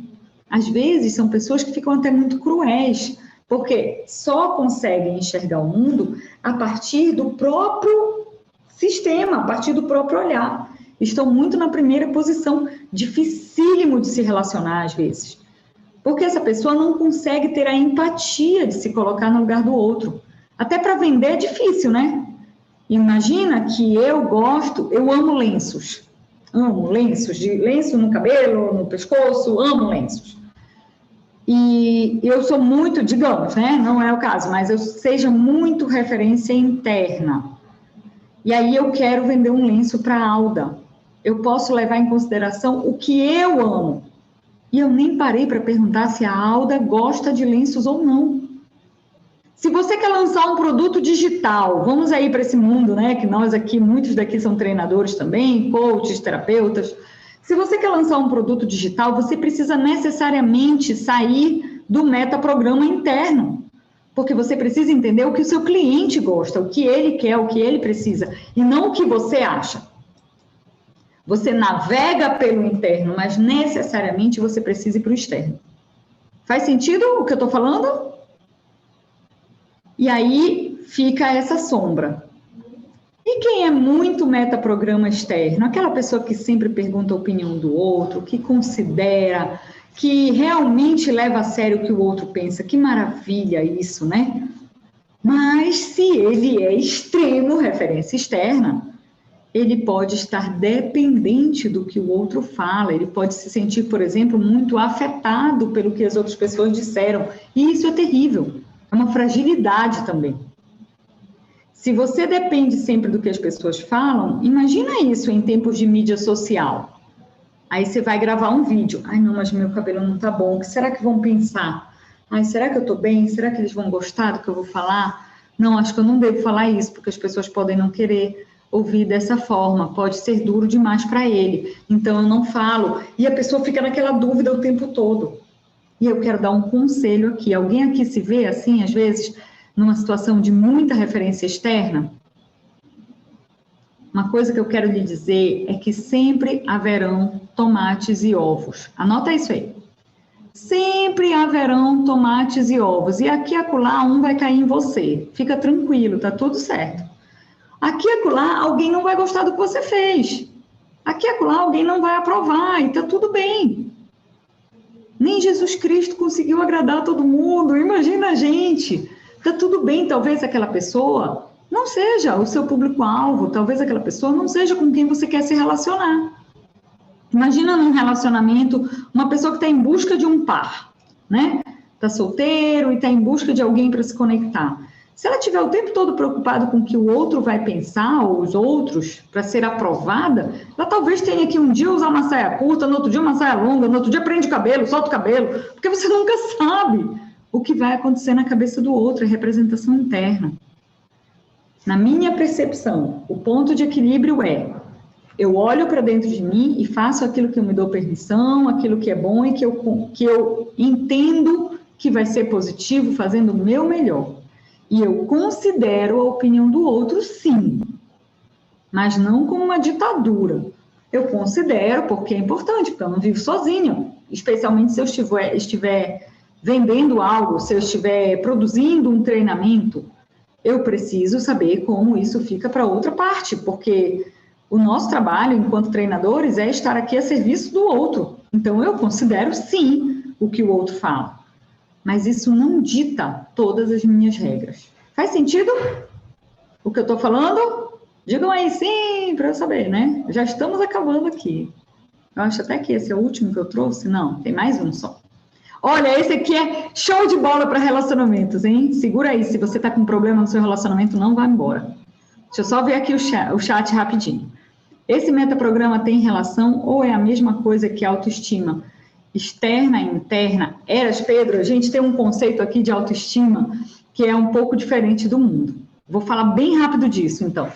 Às vezes, são pessoas que ficam até muito cruéis, porque só conseguem enxergar o mundo a partir do próprio sistema, a partir do próprio olhar. Estão muito na primeira posição, dificílimo de se relacionar às vezes. Porque essa pessoa não consegue ter a empatia de se colocar no lugar do outro. Até para vender é difícil, né? Imagina que eu amo lenços. Amo lenços, de lenço no cabelo, no pescoço, amo lenços. E eu sou muito, digamos, né? Não é o caso, mas eu seja muito referência interna. E aí eu quero vender um lenço para a Alda. Eu posso levar em consideração o que eu amo. E eu nem parei para perguntar se a Alda gosta de lenços ou não. Se você quer lançar um produto digital, vamos aí para esse mundo, né? Que nós aqui, muitos daqui são treinadores também, coaches, terapeutas. Se você quer lançar um produto digital, você precisa necessariamente sair do metaprograma interno. Porque você precisa entender o que o seu cliente gosta, o que ele quer, o que ele precisa, e não o que você acha. Você navega pelo interno, mas necessariamente você precisa ir para o externo. Faz sentido o que eu estou falando? E aí fica essa sombra. E quem é muito metaprograma externo? Aquela pessoa que sempre pergunta a opinião do outro, que considera, que realmente leva a sério o que o outro pensa. Que maravilha isso, né? Mas se ele é extremo referência externa, ele pode estar dependente do que o outro fala, ele pode se sentir, por exemplo, muito afetado pelo que as outras pessoas disseram, e isso é terrível, é uma fragilidade também. Se você depende sempre do que as pessoas falam, imagina isso em tempos de mídia social. Aí você vai gravar um vídeo, ai não, mas meu cabelo não tá bom, o que será que vão pensar? Ai, será que eu tô bem? Será que eles vão gostar do que eu vou falar? Não, acho que eu não devo falar isso, porque as pessoas podem não querer ouvir dessa forma, pode ser duro demais para ele, então eu não falo, e a pessoa fica naquela dúvida o tempo todo. E eu quero dar um conselho aqui, alguém aqui se vê assim, às vezes, numa situação de muita referência externa, uma coisa que eu quero lhe dizer é que sempre haverão tomates e ovos. Anota isso aí. Sempre haverão tomates e ovos. E aqui e acolá um vai cair em você. Fica tranquilo, tá tudo certo. Aqui e acolá alguém não vai gostar do que você fez. Aqui e acolá alguém não vai aprovar e tá tudo bem. Nem Jesus Cristo conseguiu agradar todo mundo. Imagina a gente. Tá tudo bem, talvez aquela pessoa não seja o seu público-alvo, talvez aquela pessoa não seja com quem você quer se relacionar. Imagina num relacionamento, uma pessoa que está em busca de um par, né? Está solteiro e está em busca de alguém para se conectar. Se ela estiver o tempo todo preocupada com o que o outro vai pensar, ou os outros, para ser aprovada, ela talvez tenha que um dia usar uma saia curta, no outro dia uma saia longa, no outro dia prende o cabelo, solta o cabelo, porque você nunca sabe o que vai acontecer na cabeça do outro, é representação interna. Na minha percepção, o ponto de equilíbrio é, eu olho para dentro de mim e faço aquilo que eu me dou permissão, aquilo que é bom e que eu entendo que vai ser positivo, fazendo o meu melhor. E eu considero a opinião do outro, sim, mas não como uma ditadura. Eu considero porque é importante, porque eu não vivo sozinha, especialmente se eu estiver vendendo algo, se eu estiver produzindo um treinamento. Eu preciso saber como isso fica para outra parte, porque o nosso trabalho, enquanto treinadores, é estar aqui a serviço do outro. Então, eu considero, sim, o que o outro fala. Mas isso não dita todas as minhas regras. Faz sentido o que eu estou falando? Digam aí sim, para eu saber, né? Já estamos acabando aqui. Eu acho até que esse é o último que eu trouxe. Não, tem mais um só. Olha, esse aqui é show de bola para relacionamentos, hein? Segura aí, se você está com problema no seu relacionamento, não vá embora. Deixa eu só ver aqui o chat rapidinho. Esse metaprograma tem relação ou é a mesma coisa que autoestima externa e interna? Eras, Pedro, a gente tem um conceito aqui de autoestima que é um pouco diferente do mundo. Vou falar bem rápido disso, então.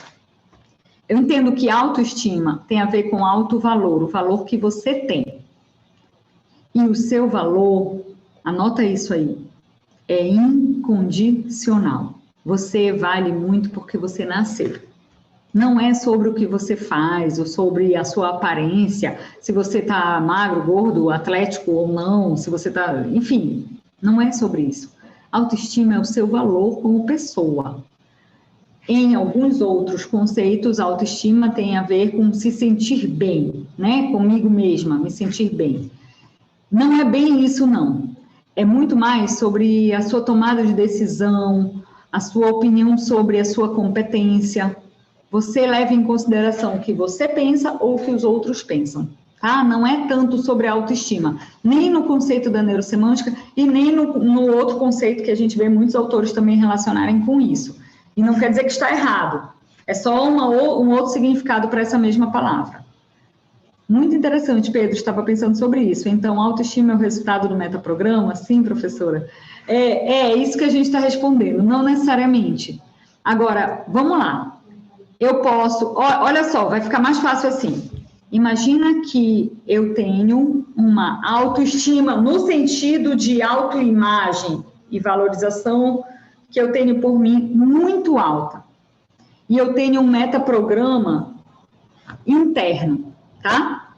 Eu entendo que autoestima tem a ver com autovalor, o valor que você tem. E o seu valor, anota isso aí, é incondicional. Você vale muito porque você nasceu. Não é sobre o que você faz, ou sobre a sua aparência, se você está magro, gordo, atlético ou não, se você está... Enfim, não é sobre isso. Autoestima é o seu valor como pessoa. Em alguns outros conceitos, autoestima tem a ver com se sentir bem, né? Comigo mesma, me sentir bem. Não é bem isso, não. É muito mais sobre a sua tomada de decisão, a sua opinião sobre a sua competência. Você leva em consideração o que você pensa ou o que os outros pensam, tá? Não é tanto sobre a autoestima, nem no conceito da neurosemântica e nem no outro conceito que a gente vê muitos autores também relacionarem com isso. E não quer dizer que está errado, é só um outro significado para essa mesma palavra. Muito interessante, Pedro, estava pensando sobre isso. Então, autoestima é o resultado do metaprograma? Sim, professora. É isso que a gente está respondendo, não necessariamente. Agora, vamos lá. Eu posso... Olha só, vai ficar mais fácil assim. Imagina que eu tenho uma autoestima no sentido de autoimagem e valorização que eu tenho por mim muito alta. E eu tenho um metaprograma interno. Tá?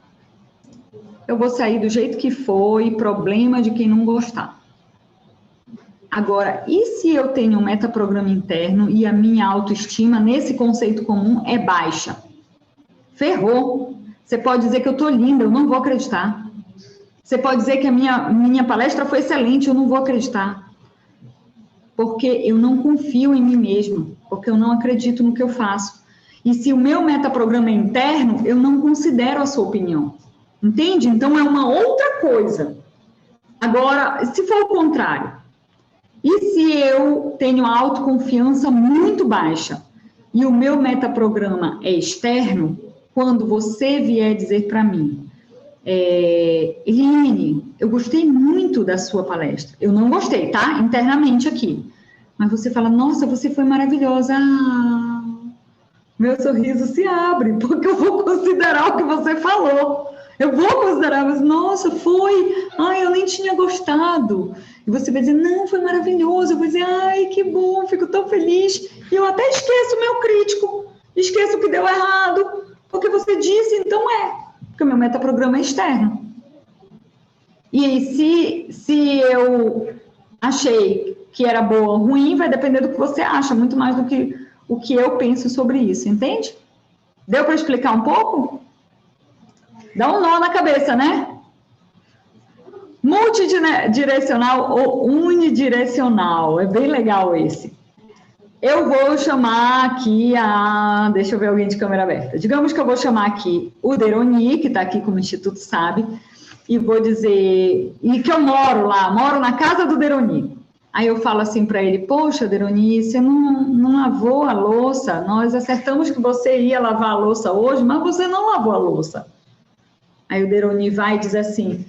Eu vou sair do jeito que foi, problema de quem não gostar. Agora, e se eu tenho um metaprograma interno e a minha autoestima, nesse conceito comum, é baixa? Ferrou. Você pode dizer que eu tô linda, eu não vou acreditar. Você pode dizer que a minha palestra foi excelente, eu não vou acreditar. Porque eu não confio em mim mesmo, porque eu não acredito no que eu faço. E se o meu metaprograma é interno, eu não considero a sua opinião. Entende? Então, é uma outra coisa. Agora, se for o contrário, e se eu tenho a autoconfiança muito baixa e o meu metaprograma é externo, quando você vier dizer para mim, Eline, eu gostei muito da sua palestra. Eu não gostei, tá? Internamente aqui. Mas você fala, nossa, você foi maravilhosa. Meu sorriso se abre, porque eu vou considerar o que você falou. Eu vou considerar, mas, nossa, foi. Ai, eu nem tinha gostado. E você vai dizer, não, foi maravilhoso. Eu vou dizer, ai, que bom, fico tão feliz. E eu até esqueço o meu crítico, esqueço o que deu errado, porque você disse, então porque o meu metaprograma é externo. E aí, se eu achei que era boa ou ruim, vai depender do que você acha, muito mais do que o que eu penso sobre isso, entende? Deu para explicar um pouco? Dá um nó na cabeça, né? Multidirecional ou unidirecional, é bem legal esse. Eu vou chamar aqui deixa eu ver alguém de câmera aberta. Digamos que eu vou chamar aqui o Deroni, que está aqui como Instituto Sabe, e vou dizer, e que eu moro na casa do Deroni. Aí eu falo assim para ele, poxa, Deroni, você não lavou a louça, nós acertamos que você ia lavar a louça hoje, mas você não lavou a louça. Aí o Deroni vai e diz assim,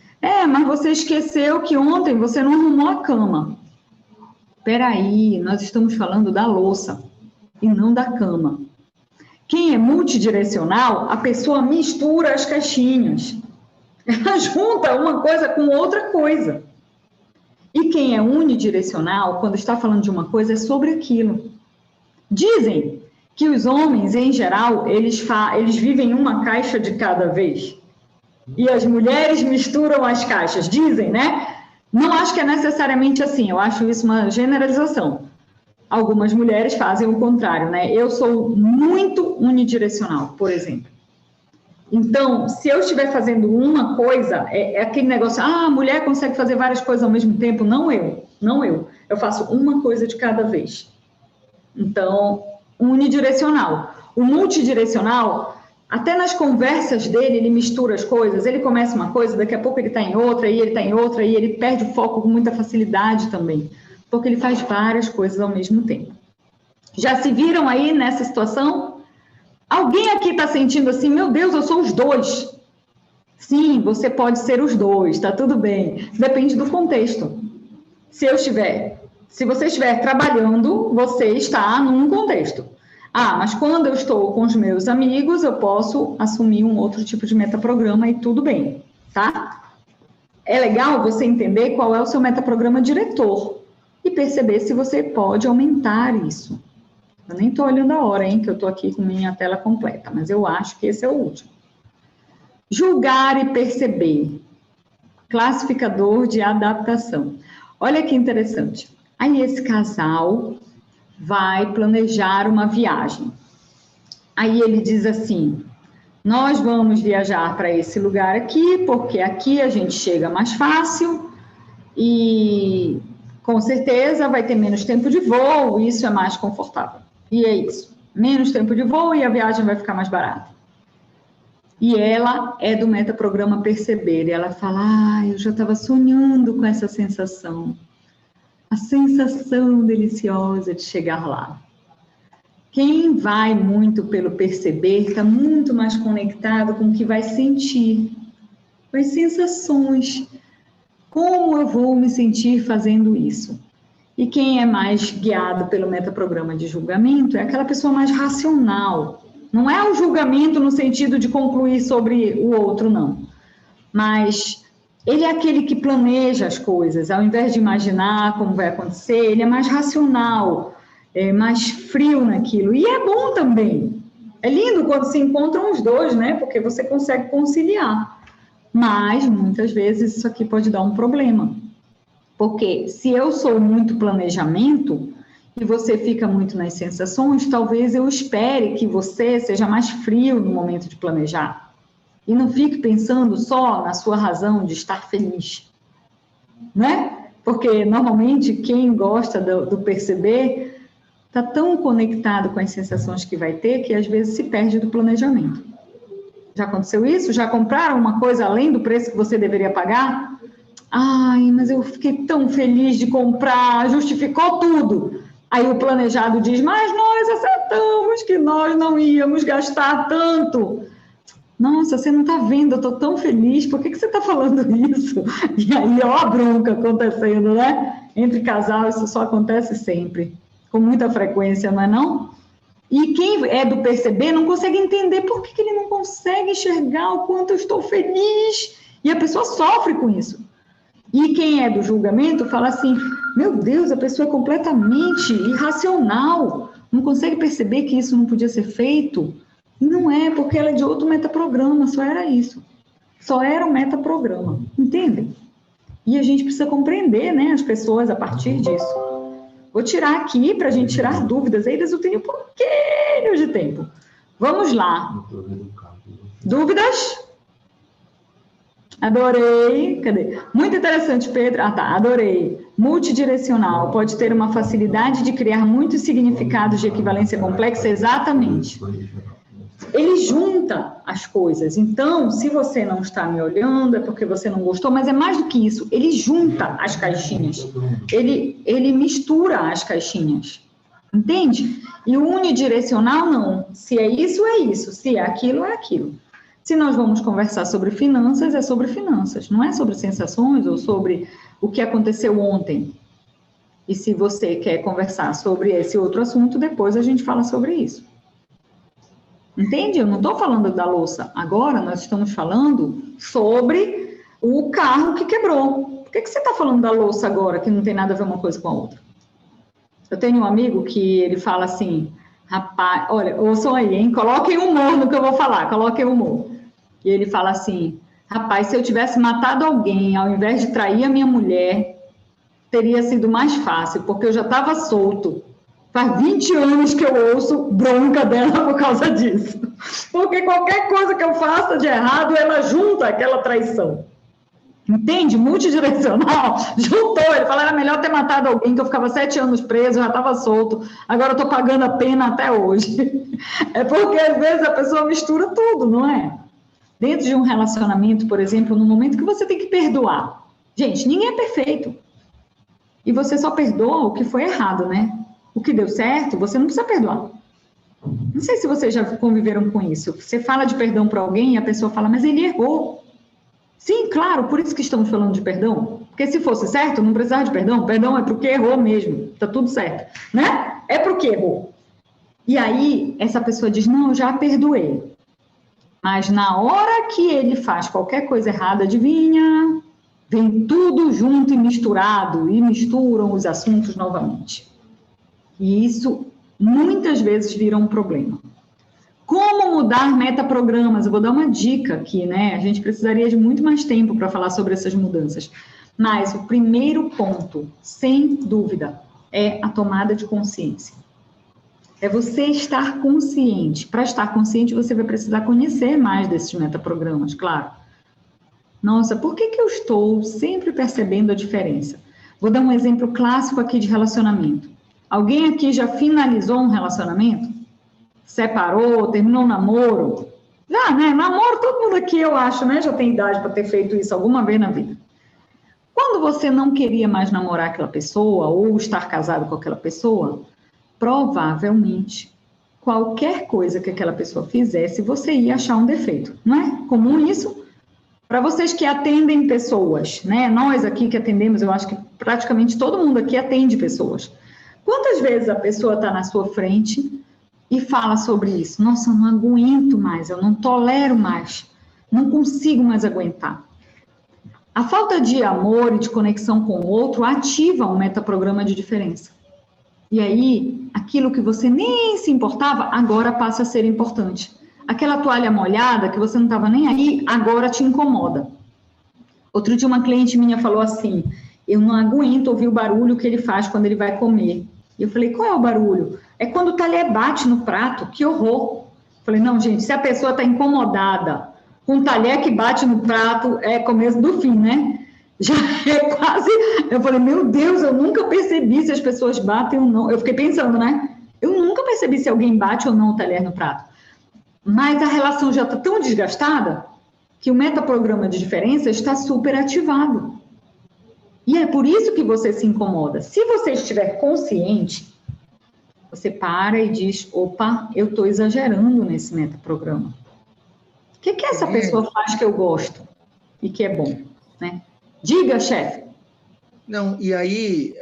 mas você esqueceu que ontem você não arrumou a cama. Peraí, nós estamos falando da louça e não da cama. Quem é multidirecional, a pessoa mistura as caixinhas. Ela junta uma coisa com outra coisa. E quem é unidirecional, quando está falando de uma coisa, é sobre aquilo. Dizem que os homens, em geral, eles vivem uma caixa de cada vez. E as mulheres misturam as caixas. Dizem, né? Não acho que é necessariamente assim, eu acho isso uma generalização. Algumas mulheres fazem o contrário, né? Eu sou muito unidirecional, por exemplo. Então, se eu estiver fazendo uma coisa, é aquele negócio, a mulher consegue fazer várias coisas ao mesmo tempo, não eu. Eu faço uma coisa de cada vez. Então, unidirecional. O multidirecional, até nas conversas dele, ele mistura as coisas, ele começa uma coisa, daqui a pouco ele está em outra, e ele está em outra, e ele perde o foco com muita facilidade também, porque ele faz várias coisas ao mesmo tempo. Já se viram aí nessa situação? Alguém aqui está sentindo assim, meu Deus, eu sou os dois. Sim, você pode ser os dois, está tudo bem. Depende do contexto. Se você estiver trabalhando, você está num contexto. Mas quando eu estou com os meus amigos, eu posso assumir um outro tipo de metaprograma e tudo bem, tá? É legal você entender qual é o seu metaprograma diretor e perceber se você pode aumentar isso. Eu nem estou olhando a hora, hein, que eu estou aqui com minha tela completa, mas eu acho que esse é o último. Julgar e perceber. Classificador de adaptação. Olha que interessante. Aí esse casal vai planejar uma viagem. Aí ele diz assim, nós vamos viajar para esse lugar aqui, porque aqui a gente chega mais fácil e com certeza vai ter menos tempo de voo, e isso é mais confortável. E é isso, menos tempo de voo e a viagem vai ficar mais barata. E ela é do metaprograma Perceber, e ela fala, eu já estava sonhando com essa sensação. A sensação deliciosa de chegar lá. Quem vai muito pelo perceber está muito mais conectado com o que vai sentir, com as sensações. Como eu vou me sentir fazendo isso? E quem é mais guiado pelo metaprograma de julgamento é aquela pessoa mais racional. Não é o julgamento no sentido de concluir sobre o outro, não. Mas ele é aquele que planeja as coisas, ao invés de imaginar como vai acontecer, ele é mais racional, é mais frio naquilo. E é bom também. É lindo quando se encontram os dois, né? Porque você consegue conciliar. Mas, muitas vezes, isso aqui pode dar um problema. Porque se eu sou muito planejamento e você fica muito nas sensações, talvez eu espere que você seja mais frio no momento de planejar. E não fique pensando só na sua razão de estar feliz, né? Porque, normalmente, quem gosta do perceber está tão conectado com as sensações que vai ter que, às vezes, se perde do planejamento. Já aconteceu isso? Já compraram uma coisa além do preço que você deveria pagar? Ai, mas eu fiquei tão feliz de comprar, justificou tudo. Aí o planejado diz, mas nós acertamos que nós não íamos gastar tanto. Nossa, você não está vendo, eu estou tão feliz, por que você está falando isso? E aí, ó, a bronca acontecendo, né? Entre casal, isso só acontece sempre, com muita frequência, não é não? E quem é do perceber não consegue entender por que ele não consegue enxergar o quanto eu estou feliz. E a pessoa sofre com isso. E quem é do julgamento fala assim, meu Deus, a pessoa é completamente irracional, não consegue perceber que isso não podia ser feito. E não é, porque ela é de outro metaprograma, só era isso. Só era um metaprograma, entendem? E a gente precisa compreender, né, as pessoas a partir disso. Vou tirar aqui para a gente tirar dúvidas. Eles têm um pouquinho de tempo. Vamos lá. Dúvidas? Adorei. Cadê? Muito interessante, Pedro. Ah, tá. Adorei. Multidirecional. Pode ter uma facilidade de criar muitos significados de equivalência complexa. Exatamente. Ele junta as coisas. Então, se você não está me olhando, é porque você não gostou, mas é mais do que isso. Ele junta as caixinhas. Ele mistura as caixinhas. Entende? E o unidirecional, não. Se é isso, é isso. Se é aquilo, é aquilo. Se nós vamos conversar sobre finanças, é sobre finanças. Não é sobre sensações ou sobre o que aconteceu ontem. E se você quer conversar sobre esse outro assunto, depois a gente fala sobre isso. Entende? Eu não estou falando da louça. Agora nós estamos falando sobre o carro que quebrou. Por que você está falando da louça agora, que não tem nada a ver uma coisa com a outra? Eu tenho um amigo que ele fala assim, rapaz, olha, ouçam aí, hein? Coloquem humor no que eu vou falar, coloquem humor. E ele fala assim, rapaz, se eu tivesse matado alguém, ao invés de trair a minha mulher, teria sido mais fácil, porque eu já estava solto. Faz 20 anos que eu ouço bronca dela por causa disso. Porque qualquer coisa que eu faça de errado, ela junta aquela traição. Entende? Multidirecional. Juntou. Ele falou, era melhor ter matado alguém, que eu ficava 7 anos preso, já estava solto. Agora eu estou pagando a pena até hoje. É porque, às vezes, a pessoa mistura tudo, não é? Dentro de um relacionamento, por exemplo, no momento que você tem que perdoar. Gente, ninguém é perfeito. E você só perdoa o que foi errado, né? O que deu certo, você não precisa perdoar. Não sei se vocês já conviveram com isso. Você fala de perdão para alguém e a pessoa fala, mas ele errou. Sim, claro, por isso que estamos falando de perdão. Porque se fosse certo, não precisava de perdão. Perdão é porque errou mesmo. Tá tudo certo, né? É porque errou. E aí, essa pessoa diz, não, eu já perdoei. Mas na hora que ele faz qualquer coisa errada, adivinha? Vem tudo junto e misturado. E misturam os assuntos novamente. E isso, muitas vezes, vira um problema. Como mudar metaprogramas? Eu vou dar uma dica aqui, né? A gente precisaria de muito mais tempo para falar sobre essas mudanças. Mas o primeiro ponto, sem dúvida, é a tomada de consciência. É você estar consciente. Para estar consciente, você vai precisar conhecer mais desses metaprogramas, claro. Nossa, por que eu estou sempre percebendo a diferença? Vou dar um exemplo clássico aqui de relacionamento. Alguém aqui já finalizou um relacionamento? Separou, terminou um namoro? Já, né? Namoro, todo mundo aqui, eu acho, né? Já tem idade para ter feito isso alguma vez na vida. Quando você não queria mais namorar aquela pessoa ou estar casado com aquela pessoa, provavelmente, qualquer coisa que aquela pessoa fizesse, você ia achar um defeito. Não é comum isso? Para vocês que atendem pessoas, né? Nós aqui que atendemos, eu acho que praticamente todo mundo aqui atende pessoas. Quantas vezes a pessoa está na sua frente e fala sobre isso? Nossa, eu não aguento mais, eu não tolero mais, não consigo mais aguentar. A falta de amor e de conexão com o outro ativa um metaprograma de diferença. E aí, aquilo que você nem se importava, agora passa a ser importante. Aquela toalha molhada que você não estava nem aí, agora te incomoda. Outro dia uma cliente minha falou assim, eu não aguento ouvir o barulho que ele faz quando ele vai comer. E eu falei, qual é o barulho? É quando o talher bate no prato, que horror. Eu falei, não, gente, se a pessoa está incomodada com um talher que bate no prato, é começo do fim, né? Já é quase... Eu falei, meu Deus, eu nunca percebi se as pessoas batem ou não. Eu fiquei pensando, né? Eu nunca percebi se alguém bate ou não o talher no prato. Mas a relação já está tão desgastada que o metaprograma de diferença está super ativado. E é por isso que você se incomoda. Se você estiver consciente, você para e diz, opa, eu estou exagerando nesse metaprograma. O que essa pessoa faz que eu gosto e que é bom, né? Diga, chefe. Não, e aí,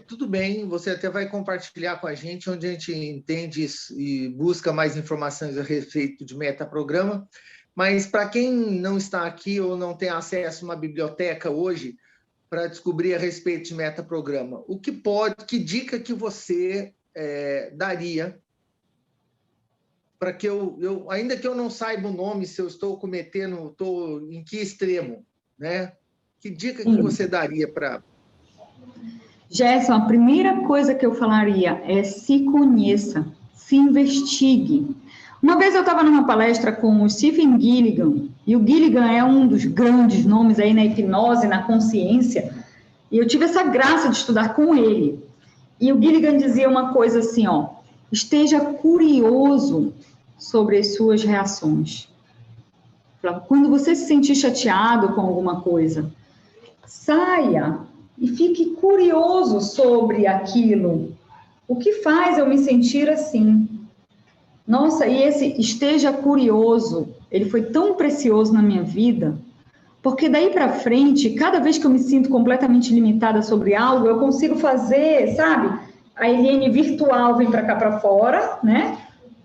tudo bem, você até vai compartilhar com a gente, onde a gente entende isso e busca mais informações a respeito de metaprograma, mas para quem não está aqui ou não tem acesso a uma biblioteca hoje, para descobrir a respeito de metaprograma? Que dica que você daria para que ainda que eu não saiba o nome, se eu estou estou em que extremo, né? Que dica que você daria para... Gerson, a primeira coisa que eu falaria é se conheça, se investigue. Uma vez eu estava numa palestra com o Stephen Gilligan, e o Gilligan é um dos grandes nomes aí na hipnose, na consciência, e eu tive essa graça de estudar com ele. E o Gilligan dizia uma coisa assim, ó, esteja curioso sobre as suas reações. Quando você se sentir chateado com alguma coisa, saia e fique curioso sobre aquilo. O que faz eu me sentir assim? Nossa, e esse esteja curioso, ele foi tão precioso na minha vida, porque daí para frente, cada vez que eu me sinto completamente limitada sobre algo, eu consigo fazer, sabe? A Eliane virtual vem para cá para fora, né?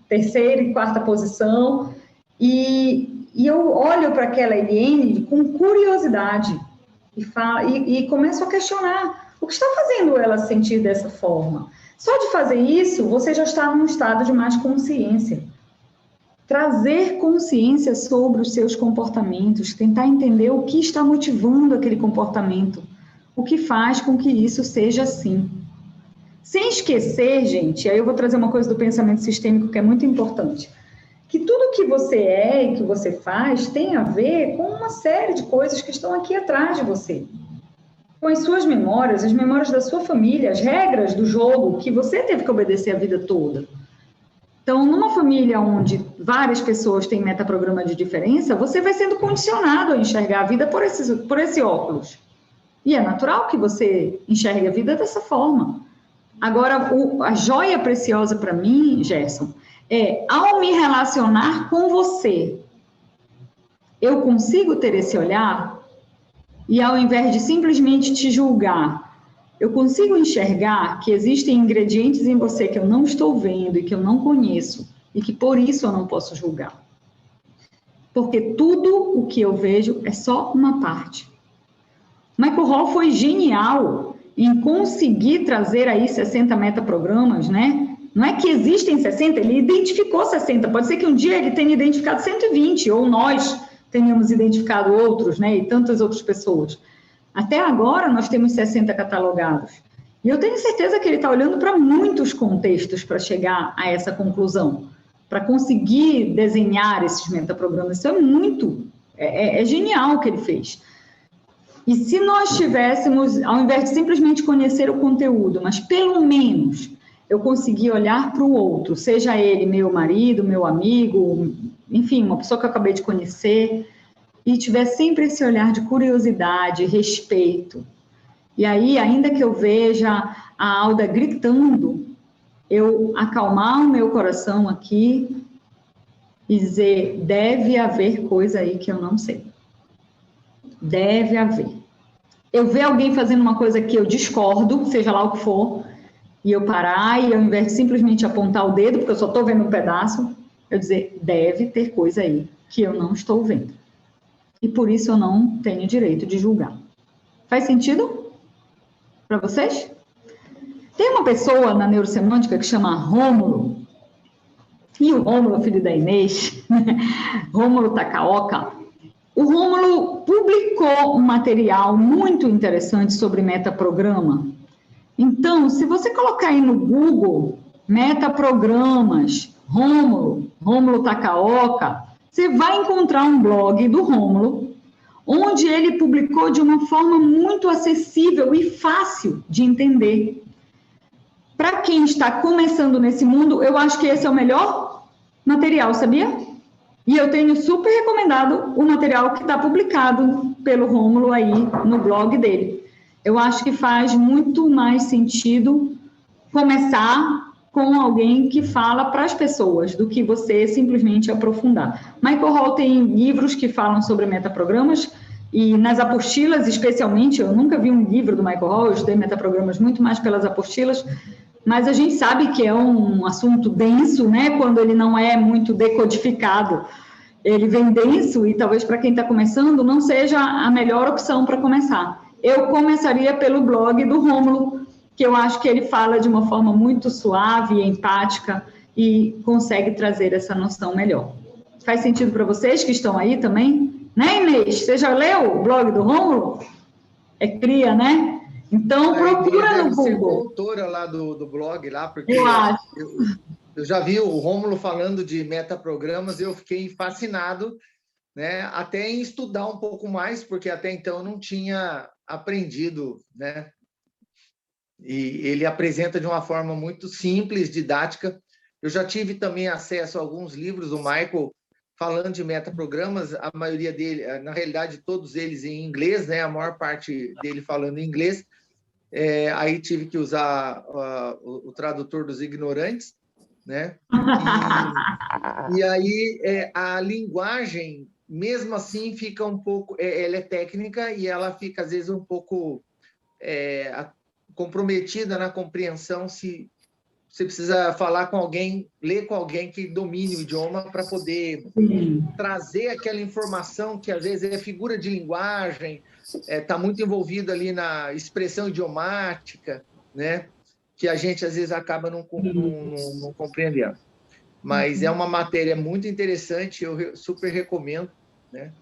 Terceira e quarta posição, e eu olho para aquela Eliane com curiosidade e começo a questionar o que está fazendo ela sentir dessa forma. Só de fazer isso, você já está num estado de mais consciência. Trazer consciência sobre os seus comportamentos, tentar entender o que está motivando aquele comportamento, o que faz com que isso seja assim. Sem esquecer, gente, aí eu vou trazer uma coisa do pensamento sistêmico que é muito importante, que tudo que você é e que você faz tem a ver com uma série de coisas que estão aqui atrás de você. Com as suas memórias, as memórias da sua família, as regras do jogo que você teve que obedecer a vida toda. Então, numa família onde várias pessoas têm metaprograma de diferença, você vai sendo condicionado a enxergar a vida por esse óculos. E é natural que você enxergue a vida dessa forma. Agora, a joia preciosa para mim, Gerson, ao me relacionar com você, eu consigo ter esse olhar e ao invés de simplesmente te julgar, eu consigo enxergar que existem ingredientes em você que eu não estou vendo e que eu não conheço e que por isso eu não posso julgar. Porque tudo o que eu vejo é só uma parte. Michael Hall foi genial em conseguir trazer aí 60 metaprogramas, né? Não é que existem 60, ele identificou 60. Pode ser que um dia ele tenha identificado 120, ou nós tenhamos identificado outros, né? E tantas outras pessoas. Até agora, nós temos 60 catalogados. E eu tenho certeza que ele está olhando para muitos contextos para chegar a essa conclusão, para conseguir desenhar esses metaprogramas. Isso é genial o que ele fez. E se nós tivéssemos, ao invés de simplesmente conhecer o conteúdo, mas pelo menos eu conseguir olhar para o outro, seja ele meu marido, meu amigo, enfim, uma pessoa que eu acabei de conhecer, e tiver sempre esse olhar de curiosidade, respeito. E aí, ainda que eu veja a Alda gritando, eu acalmar o meu coração aqui e dizer, deve haver coisa aí que eu não sei. Deve haver. Eu ver alguém fazendo uma coisa que eu discordo, seja lá o que for, e eu parar e ao invés de simplesmente apontar o dedo, porque eu só estou vendo um pedaço, eu dizer, deve ter coisa aí que eu não estou vendo. E por isso eu não tenho direito de julgar. Faz sentido para vocês? Tem uma pessoa na neurosemântica que chama Rômulo, e o Rômulo, filho da Inês, Rômulo Takaoka. O Rômulo publicou um material muito interessante sobre metaprograma. Então, se você colocar aí no Google, metaprogramas, Rômulo Takaoka, você vai encontrar um blog do Rômulo, onde ele publicou de uma forma muito acessível e fácil de entender. Para quem está começando nesse mundo, eu acho que esse é o melhor material, sabia? E eu tenho super recomendado o material que está publicado pelo Rômulo aí no blog dele. Eu acho que faz muito mais sentido começar com alguém que fala para as pessoas do que você simplesmente aprofundar. Michael Hall tem livros que falam sobre metaprogramas e nas apostilas, especialmente, eu nunca vi um livro do Michael Hall, eu estudei metaprogramas muito mais pelas apostilas, mas a gente sabe que é um assunto denso, né, quando ele não é muito decodificado. Ele vem denso e talvez para quem está começando não seja a melhor opção para começar. eu começaria pelo blog do Rômulo, que eu acho que ele fala de uma forma muito suave e empática e consegue trazer essa noção melhor. Faz sentido para vocês que estão aí também? Né, Inês? Você já leu o blog do Rômulo? É cria, né? Então, procura no Você é Google. autora lá do blog, lá, porque Eu acho. eu já vi o Rômulo falando de metaprogramas e eu fiquei fascinado, né, até em estudar um pouco mais, porque até então eu não tinha aprendido, né? E ele apresenta de uma forma muito simples, didática. Eu já tive também acesso a alguns livros do Michael falando de metaprogramas, a maioria dele, na realidade, todos eles em inglês, né? A maior parte dele falando em inglês. Aí tive que usar o tradutor dos ignorantes, né? E aí a linguagem, mesmo assim, fica um pouco... ela é técnica e ela fica, às vezes, um pouco comprometida na compreensão se você precisa falar com alguém, ler com alguém que domine o idioma para poder trazer aquela informação que, às vezes, é figura de linguagem, está muito envolvido ali na expressão idiomática, né? Que a gente, às vezes, acaba não compreendendo. Mas é uma matéria muito interessante, eu super recomendo, né?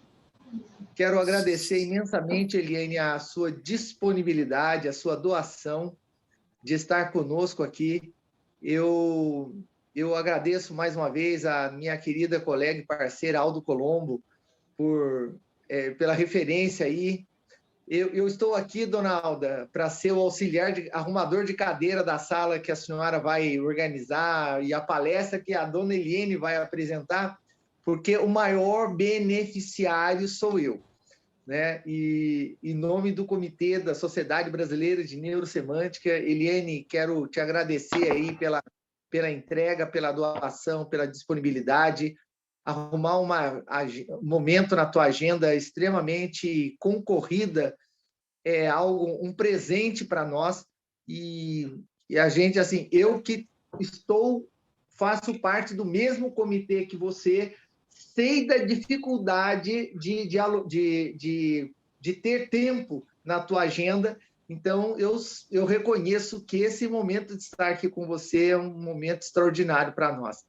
Quero agradecer imensamente, Eliane, a sua disponibilidade, a sua doação de estar conosco aqui. Eu agradeço mais uma vez a minha querida colega e parceira Aldo Colombo pela referência aí. Eu estou aqui, dona Alda, para ser o auxiliar arrumador de cadeira da sala que a senhora vai organizar e a palestra que a dona Eliane vai apresentar, porque o maior beneficiário sou eu, né? E em nome do Comitê da Sociedade Brasileira de Neurosemântica, Eliane, quero te agradecer aí pela entrega, pela doação, pela disponibilidade, arrumar um momento na tua agenda extremamente concorrida, um presente para nós, e a gente, assim, eu que faço parte do mesmo comitê que você, sei da dificuldade de ter tempo na tua agenda, então eu reconheço que esse momento de estar aqui com você é um momento extraordinário para nós.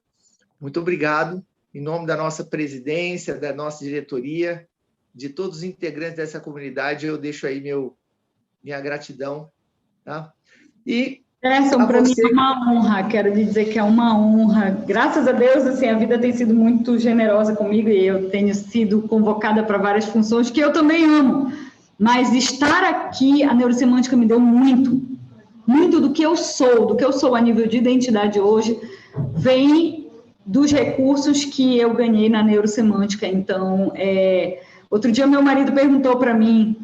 Muito obrigado, em nome da nossa presidência, da nossa diretoria, de todos os integrantes dessa comunidade, eu deixo aí minha gratidão. Tá? E Gerson, para mim é uma honra, quero lhe dizer que é uma honra. Graças a Deus, assim, a vida tem sido muito generosa comigo e eu tenho sido convocada para várias funções que eu também amo. Mas estar aqui, a neurosemântica me deu muito do que eu sou a nível de identidade hoje, vem dos recursos que eu ganhei na neurosemântica. Então, outro dia meu marido perguntou para mim,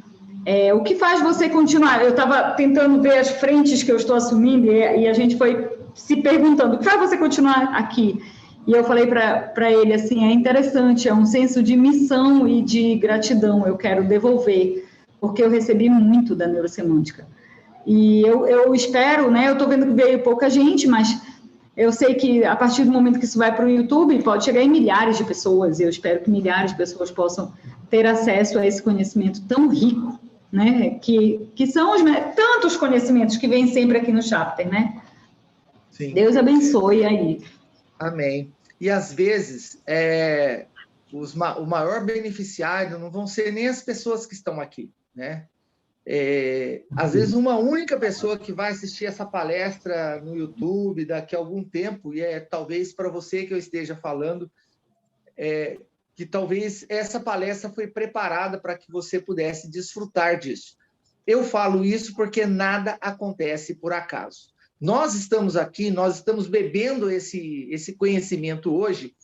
o que faz você continuar? Eu estava tentando ver as frentes que eu estou assumindo e a gente foi se perguntando, o que faz você continuar aqui? E eu falei para ele assim, é interessante, é um senso de missão e de gratidão, eu quero devolver, porque eu recebi muito da neurosemântica. E eu espero, né, eu estou vendo que veio pouca gente, mas eu sei que a partir do momento que isso vai para o YouTube, pode chegar em milhares de pessoas, e eu espero que milhares de pessoas possam ter acesso a esse conhecimento tão rico, né, que são tantos conhecimentos que vêm sempre aqui no Chapter, né? Sim. Deus abençoe aí. Amém. E às vezes, o maior beneficiário não vão ser nem as pessoas que estão aqui, né? Às vezes uma única pessoa que vai assistir essa palestra no YouTube daqui a algum tempo, e talvez para você que eu esteja falando, que talvez essa palestra foi preparada para que você pudesse desfrutar disso. Eu falo isso porque nada acontece por acaso. Nós estamos aqui, nós estamos bebendo esse conhecimento hoje,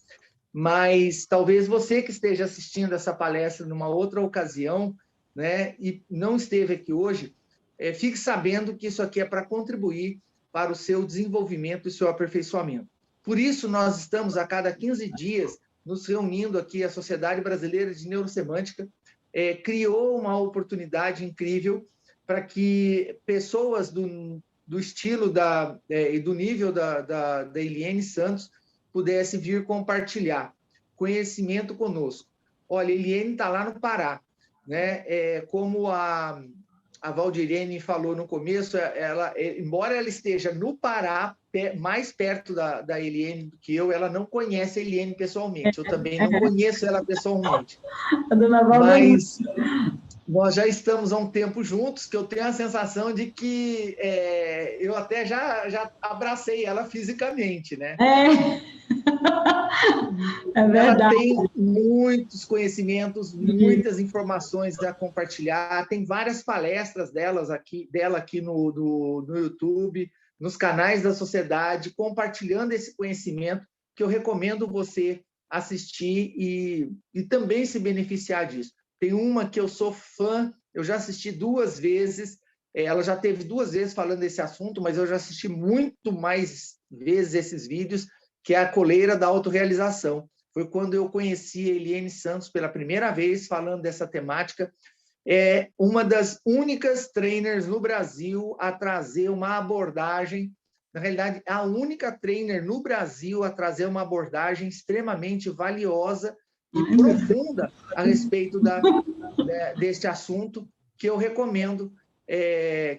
mas talvez você que esteja assistindo essa palestra numa outra ocasião, né, e não esteve aqui hoje, fique sabendo que isso aqui é para contribuir para o seu desenvolvimento e seu aperfeiçoamento. Por isso, nós estamos a cada 15 dias nos reunindo aqui, a Sociedade Brasileira de Neurosemântica criou uma oportunidade incrível para que pessoas do estilo e do nível da Eliane Santos pudessem vir compartilhar conhecimento conosco. Olha, Eliane está lá no Pará, né? Como a a Valdirene falou no começo, embora ela esteja no Pará, mais perto da Eliane do que eu, ela não conhece a Eliane pessoalmente. Eu também não conheço ela pessoalmente. A dona Valdirene. Mas nós já estamos há um tempo juntos, que eu tenho a sensação de que eu até já abracei ela fisicamente, né? É verdade. Ela tem muitos conhecimentos, muitas informações a compartilhar. Tem várias palestras dela aqui no YouTube, nos canais da sociedade, compartilhando esse conhecimento que eu recomendo você assistir e também se beneficiar disso. Tem uma que eu sou fã, eu já assisti 2 vezes, ela já teve 2 vezes falando desse assunto, mas eu já assisti muito mais vezes esses vídeos, que é a coleira da autorrealização. Foi quando eu conheci a Eliane Santos pela primeira vez falando dessa temática. É uma das únicas trainers no Brasil a trazer uma abordagem, na realidade, a única trainer no Brasil a trazer uma abordagem extremamente valiosa e profunda a respeito deste assunto, que eu recomendo.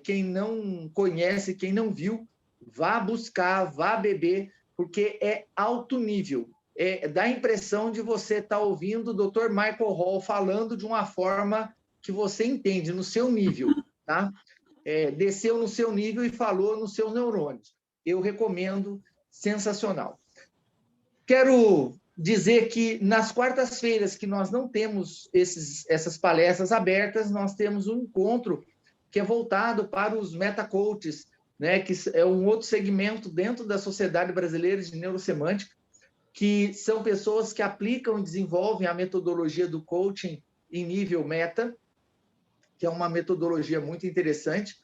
Quem não conhece, quem não viu, vá buscar, vá beber, porque é alto nível. Dá a impressão de você estar ouvindo o Dr. Michael Hall falando de uma forma que você entende, no seu nível, tá? Desceu no seu nível e falou nos seus neurônios. Eu recomendo, sensacional. Quero dizer que nas quartas-feiras que nós não temos essas palestras abertas, nós temos um encontro que é voltado para os metacoaches, né, que é um outro segmento dentro da Sociedade Brasileira de Neurosemântica, que são pessoas que aplicam e desenvolvem a metodologia do coaching em nível meta, que é uma metodologia muito interessante.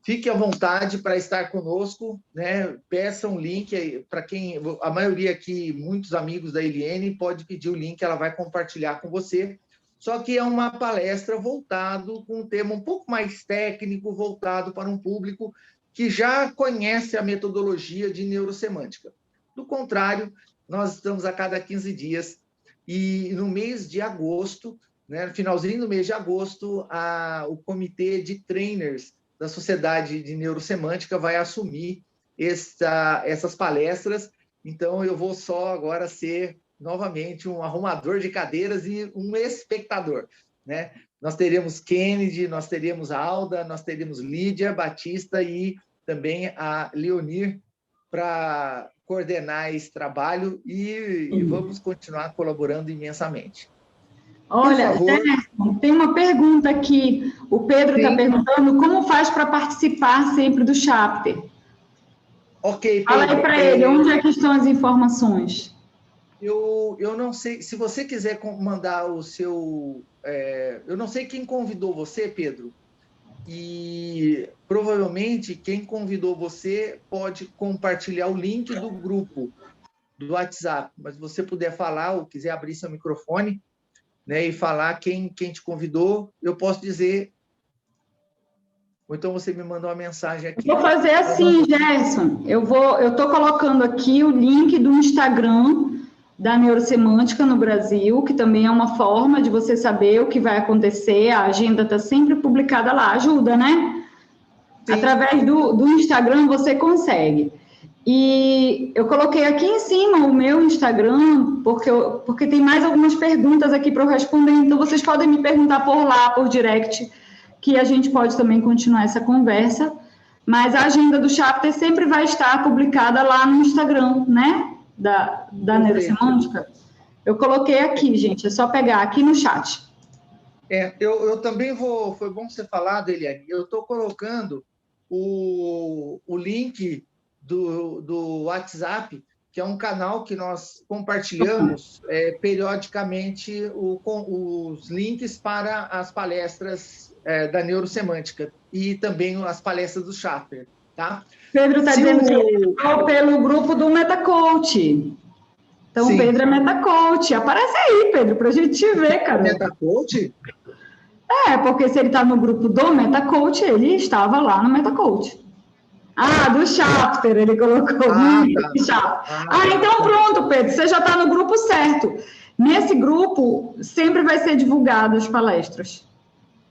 Fique à vontade para estar conosco, né? Peça um link para quem... A maioria aqui, muitos amigos da Eliane, pode pedir o link, ela vai compartilhar com você. Só que é uma palestra voltado com um tema um pouco mais técnico, voltado para um público que já conhece a metodologia de neurosemântica. Do contrário, nós estamos a cada 15 dias e no mês de agosto, né, no finalzinho do mês de agosto, o comitê de trainers da Sociedade de Neurosemântica vai assumir essas palestras. Então, eu vou só agora ser, novamente, um arrumador de cadeiras e um espectador, né? Nós teremos Kennedy, nós teremos Alda, nós teremos Lídia Batista e também a Leonir para coordenar esse trabalho e vamos continuar colaborando imensamente. Olha, tem uma pergunta aqui. O Pedro está perguntando como faz para participar sempre do chapter. Ok, Pedro. Fala aí para ele, onde é que estão as informações? Eu não sei, se você quiser mandar o seu... eu não sei quem convidou você, Pedro, e provavelmente quem convidou você pode compartilhar o link do grupo do WhatsApp, mas se você puder falar ou quiser abrir seu microfone, né, e falar quem te convidou, eu posso dizer, ou então você me mandou uma mensagem aqui. Vou fazer assim, Gerson, eu estou colocando aqui o link do Instagram da Neurosemântica no Brasil, que também é uma forma de você saber o que vai acontecer, a agenda está sempre publicada lá, ajuda, né? Sim. Através do Instagram você consegue. E eu coloquei aqui em cima o meu Instagram, porque tem mais algumas perguntas aqui para eu responder, então vocês podem me perguntar por lá, por direct, que a gente pode também continuar essa conversa, mas a agenda do chapter sempre vai estar publicada lá no Instagram, né? Da Neurosemântica. Eu coloquei aqui, gente, é só pegar aqui no chat. Eu também vou, foi bom você falar, Eliane, eu estou colocando o link do WhatsApp, que é um canal que nós compartilhamos periodicamente os links para as palestras da Neurosemântica e também as palestras do chapter, tá? Pedro está dizendo que pelo grupo do Metacoach. Então, sim. Pedro é Metacoach. Aparece aí, Pedro, para a gente te ver, cara. Metacoach? Porque se ele está no grupo do Metacoach, ele estava lá no Metacoach. Do chapter, ele colocou. Então pronto, Pedro, você já está no grupo certo. Nesse grupo, sempre vai ser divulgado as palestras,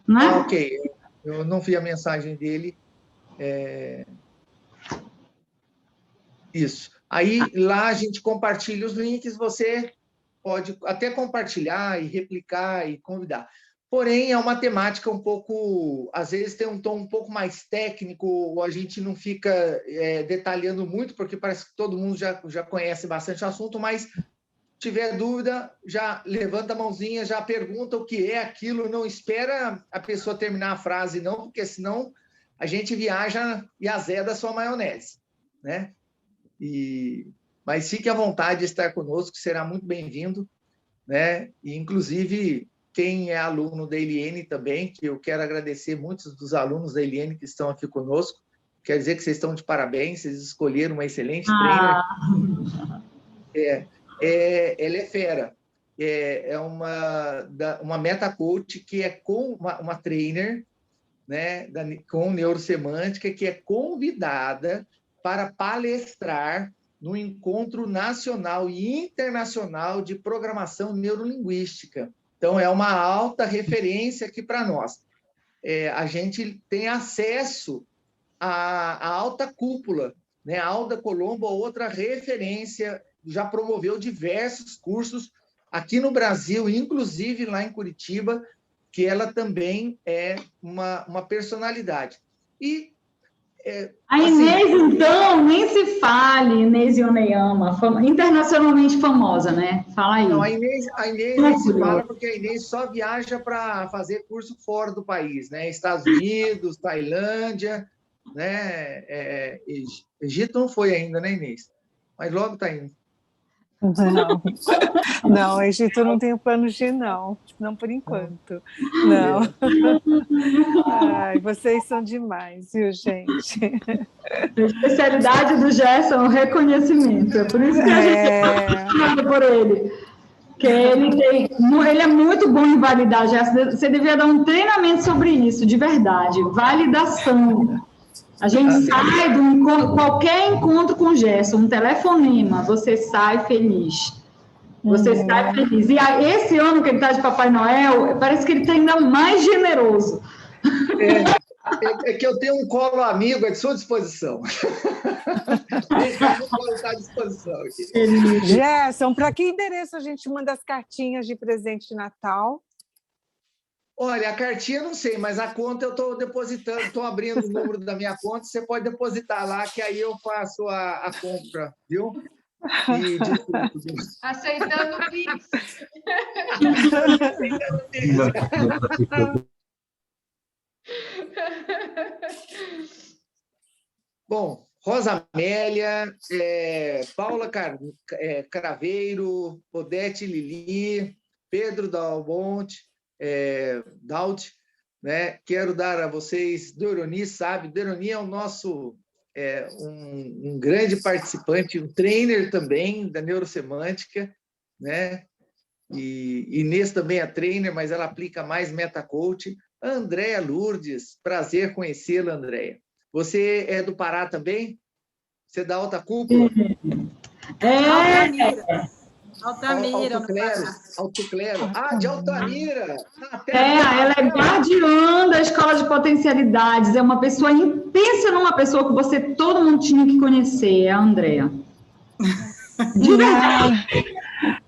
né? Ok. Eu não vi a mensagem dele. Isso. Aí, lá a gente compartilha os links, você pode até compartilhar e replicar e convidar. Porém, é uma temática um pouco... Às vezes tem um tom um pouco mais técnico, ou a gente não fica detalhando muito, porque parece que todo mundo já conhece bastante o assunto, mas se tiver dúvida, já levanta a mãozinha, já pergunta o que é aquilo, não espera a pessoa terminar a frase, não, porque senão a gente viaja e azeda a sua maionese, né? Mas fique à vontade de estar conosco, será muito bem-vindo, né? E, inclusive, quem é aluno da Eliane também, que eu quero agradecer muitos dos alunos da Eliane que estão aqui conosco, quer dizer que vocês estão de parabéns, vocês escolheram uma excelente trainer. Ela é fera. É uma meta-coach que é com uma trainer, né, com neurosemântica, que é convidada para palestrar no Encontro Nacional e Internacional de Programação Neurolinguística. Então, é uma alta referência aqui para nós. A gente tem acesso à alta cúpula, né? A Alda Colombo, outra referência, já promoveu diversos cursos aqui no Brasil, inclusive lá em Curitiba, que ela também é uma personalidade. E a Inês, assim, então, nem se fale, Inês Yoneyama, internacionalmente famosa, né? Fala aí. Não, a Inês nem se fala, porque a Inês só viaja para fazer curso fora do país, né? Estados Unidos, Tailândia, né? Egito não foi ainda, né, Inês? Mas logo está indo. Não, Egito não tenho plano de ir, não por enquanto, não. Ai, vocês são demais, viu, gente? A especialidade do Gerson é o reconhecimento, é por isso que a gente está por ele. Que ele é muito bom em validar, Gerson. Você devia dar um treinamento sobre isso, de verdade. Validação. A gente sai de qualquer encontro com o Gerson, um telefonema, você sai feliz. Você sai feliz. E esse ano que ele está de Papai Noel, parece que ele está ainda mais generoso. É que eu tenho um colo amigo à sua disposição. O colo está à disposição aqui. Gerson, para que endereço a gente manda as cartinhas de presente de Natal? Olha, a cartinha não sei, mas a conta eu estou depositando, estou abrindo o número da minha conta, você pode depositar lá, que aí eu faço a compra, viu? E aceitando o Pix. Bom, Rosa Amélia, Paula Craveiro, Odete Lili, Pedro Dalmonte, Daud, né? Quero dar a vocês, Doroni, sabe? Doroni é o nosso um grande participante, um trainer também da neurosemântica, né? E Inês também é trainer, mas ela aplica mais metacoach. Andréa Lourdes, prazer conhecê-la, Andréa. Você é do Pará também? Você dá alta cúpula? Altamira. Alto Clero. De Altamira. Ela é guardiã da Escola de Potencialidades. É uma pessoa intensa, numa pessoa que todo mundo tinha que conhecer, é a Andréa. De verdade.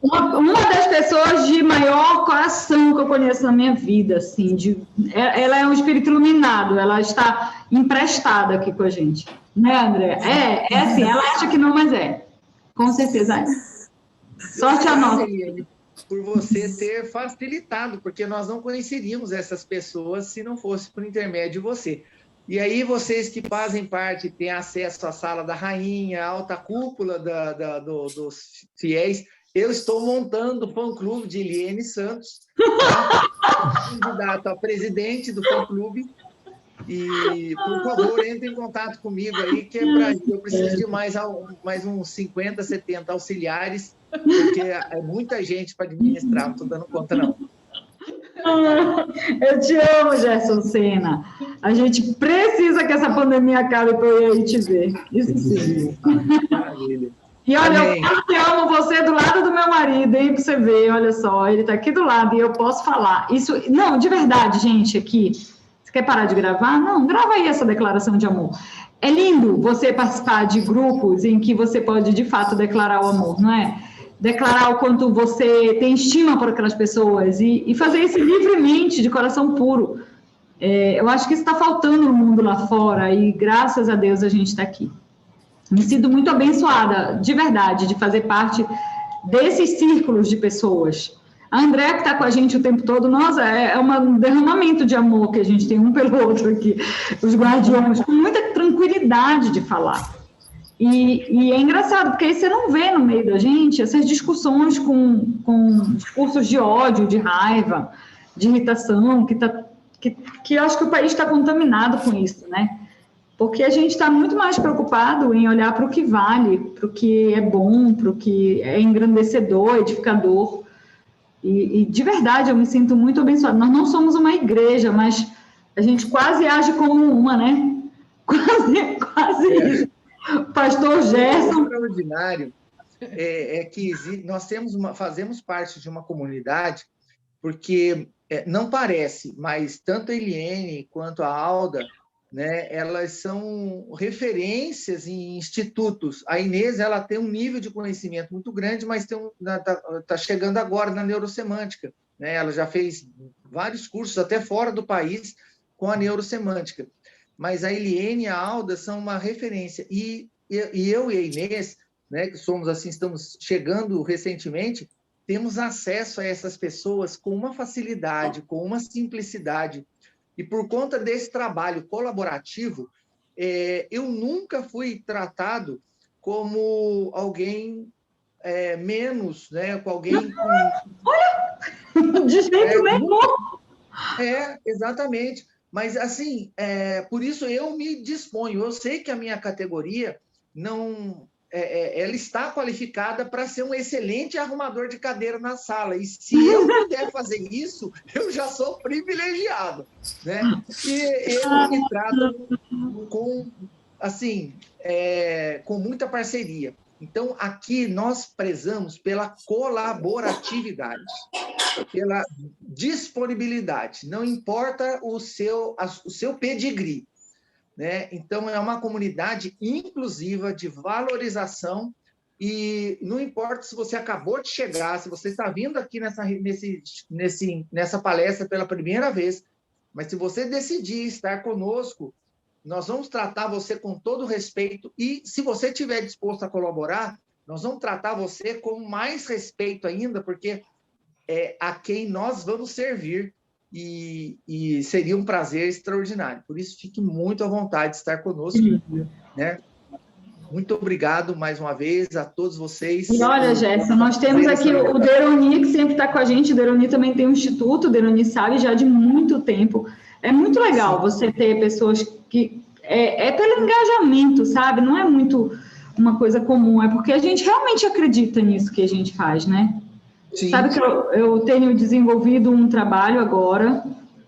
Uma das pessoas de maior coração que eu conheço na minha vida, assim, ela é um espírito iluminado, ela está emprestada aqui com a gente, né, Andréa? Assim, ela acha que não, mas com certeza é. Sorte a nossa. Por você ter facilitado, porque nós não conheceríamos essas pessoas se não fosse por intermédio de você. E aí, vocês que fazem parte, têm acesso à Sala da Rainha, à alta cúpula dos fiéis, eu estou montando o fã-clube de Eliane Santos, candidato a presidente do fã-clube. E, por favor, entre em contato comigo aí, que eu preciso de mais uns 50, 70 auxiliares, porque é muita gente para administrar, não estou dando conta, não. Eu te amo, Gerson Sena. A gente precisa que essa pandemia acabe para eu ir te ver. Isso sim. Maravilha. E olha, eu amo você do lado do meu marido, hein, para você ver, olha só, ele está aqui do lado e eu posso falar. Isso, não, de verdade, gente, aqui, Você quer parar de gravar? Não, grava aí essa declaração de amor. É lindo você participar de grupos em que você pode, de fato, declarar o amor, não é? Declarar o quanto você tem estima por aquelas pessoas e fazer isso livremente, de coração puro. Eu acho que isso está faltando no mundo lá fora e, graças a Deus, a gente está aqui. Me sinto muito abençoada, de verdade, de fazer parte desses círculos de pessoas. A Andréa, que está com a gente o tempo todo, nossa, é um derramamento de amor que a gente tem um pelo outro aqui, os guardiões, com muita tranquilidade de falar. E é engraçado, porque aí você não vê no meio da gente essas discussões com discursos de ódio, de raiva, de irritação, que eu acho que o país está contaminado com isso, né? Porque a gente está muito mais preocupado em olhar para o que vale, para o que é bom, para o que é engrandecedor, edificador. E de verdade, eu me sinto muito abençoada. Nós não somos uma igreja, mas a gente quase age como uma, né? Quase isso. Pastor Gerson. O extraordinário é que nós fazemos parte de uma comunidade, porque não parece, mas tanto a Eliene quanto a Alda, né, elas são referências em institutos. A Inês, ela tem um nível de conhecimento muito grande, mas está chegando agora na neurosemântica, né? Ela já fez vários cursos até fora do país com a neurosemântica. Mas a Eliene e a Alda são uma referência. E eu e a Inês, né, que somos assim, estamos chegando recentemente, temos acesso a essas pessoas com uma facilidade, com uma simplicidade. E por conta desse trabalho colaborativo, eu nunca fui tratado como alguém menos, né? Com alguém com... Olha! De jeito nenhum! Exatamente. Mas, assim, por isso eu me disponho. Eu sei que a minha categoria não... ela está qualificada para ser um excelente arrumador de cadeira na sala. E se eu puder fazer isso, eu já sou privilegiado, né? E eu me trato com muita parceria. Então, aqui nós prezamos pela colaboratividade, pela disponibilidade. Não importa o seu pedigree, né? Então, é uma comunidade inclusiva, de valorização, e não importa se você acabou de chegar, se você está vindo aqui nessa palestra pela primeira vez, mas se você decidir estar conosco, nós vamos tratar você com todo respeito, e se você estiver disposto a colaborar, nós vamos tratar você com mais respeito ainda, porque é a quem nós vamos servir. E seria um prazer extraordinário. Por isso, fique muito à vontade de estar conosco, né? Muito obrigado mais uma vez a todos vocês. E olha, Gerson, nós temos aqui o Deroni, que sempre está com a gente. O Deroni também tem um instituto, o Deroni sabe já de muito tempo. É muito legal você ter pessoas que... pelo engajamento, sabe? Não é muito uma coisa comum, é porque a gente realmente acredita nisso que a gente faz, né? Sim. Sabe que eu tenho desenvolvido um trabalho agora,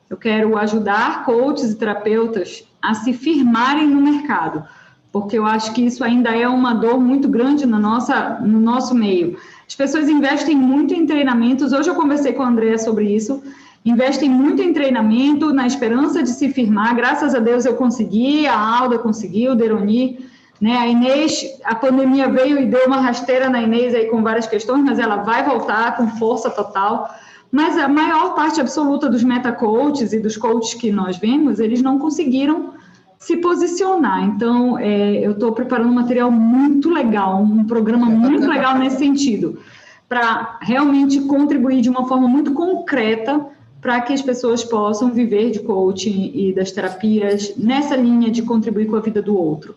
eu quero ajudar coaches e terapeutas a se firmarem no mercado, porque eu acho que isso ainda é uma dor muito grande no nosso meio. As pessoas investem muito em treinamentos, hoje eu conversei com a Andréa sobre isso, investem muito em treinamento, na esperança de se firmar, graças a Deus eu consegui, a Alda conseguiu, o Deroni... Né? A Inês, a pandemia veio e deu uma rasteira na Inês aí com várias questões, mas ela vai voltar com força total. Mas a maior parte absoluta dos meta-coaches e dos coaches que nós vemos, eles não conseguiram se posicionar. Então, eu estou preparando um material muito legal, um programa muito legal nesse sentido, para realmente contribuir de uma forma muito concreta para que as pessoas possam viver de coaching e das terapias nessa linha de contribuir com a vida do outro.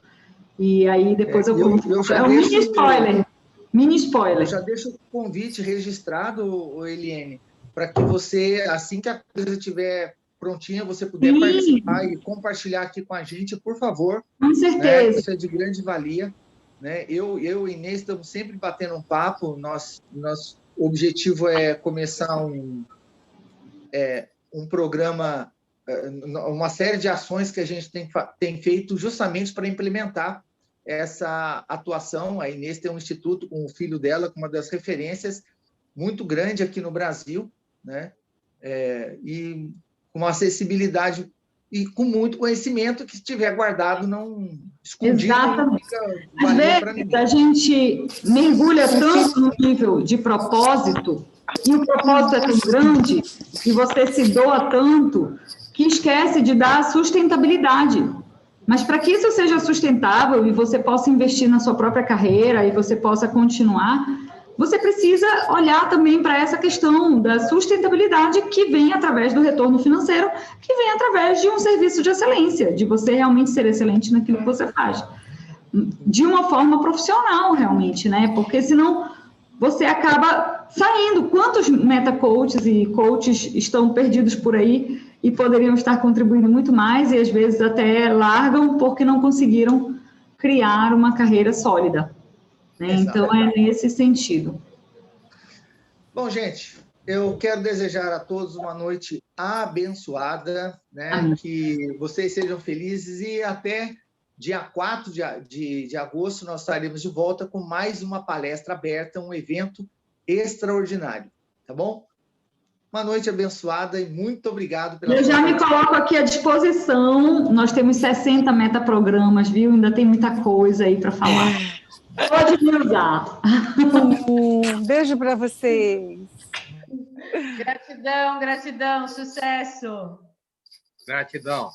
E aí depois eu um mini spoiler. Eu já deixo o convite registrado, Eliene, para que você, assim que a coisa estiver prontinha, você puder participar e compartilhar aqui com a gente, por favor. Com certeza. Né? Isso é de grande valia. Né? Eu e Inês estamos sempre batendo um papo. Nosso objetivo é começar um programa, uma série de ações que a gente tem feito justamente para implementar essa atuação. A Inês tem um instituto com o filho dela, com uma das referências muito grande aqui no Brasil, né? E com uma acessibilidade e com muito conhecimento, que estiver guardado, não escondido, não Exatamente. fica Às vazio para vezes ninguém. a gente mergulha tanto no nível de propósito, e o propósito é tão grande, e você se doa tanto, que esquece de dar sustentabilidade. Mas para que isso seja sustentável e você possa investir na sua própria carreira e você possa continuar, você precisa olhar também para essa questão da sustentabilidade que vem através do retorno financeiro, que vem através de um serviço de excelência, de você realmente ser excelente naquilo que você faz. De uma forma profissional, realmente, né? Porque senão você acaba saindo. Quantos meta-coaches e coaches estão perdidos por aí e poderiam estar contribuindo muito mais e às vezes até largam porque não conseguiram criar uma carreira sólida, né? Então, é nesse sentido. Bom, gente, eu quero desejar a todos uma noite abençoada, né? Amém. Que vocês sejam felizes e até dia 4 de agosto nós estaremos de volta com mais uma palestra aberta, um evento extraordinário, tá bom? Uma noite abençoada e muito obrigado pela Eu sua já me participação. coloco aqui à disposição. Nós temos 60 metaprogramas, viu? Ainda tem muita coisa aí para falar. Pode me usar. Beijo para vocês. Gratidão, gratidão, sucesso. Gratidão.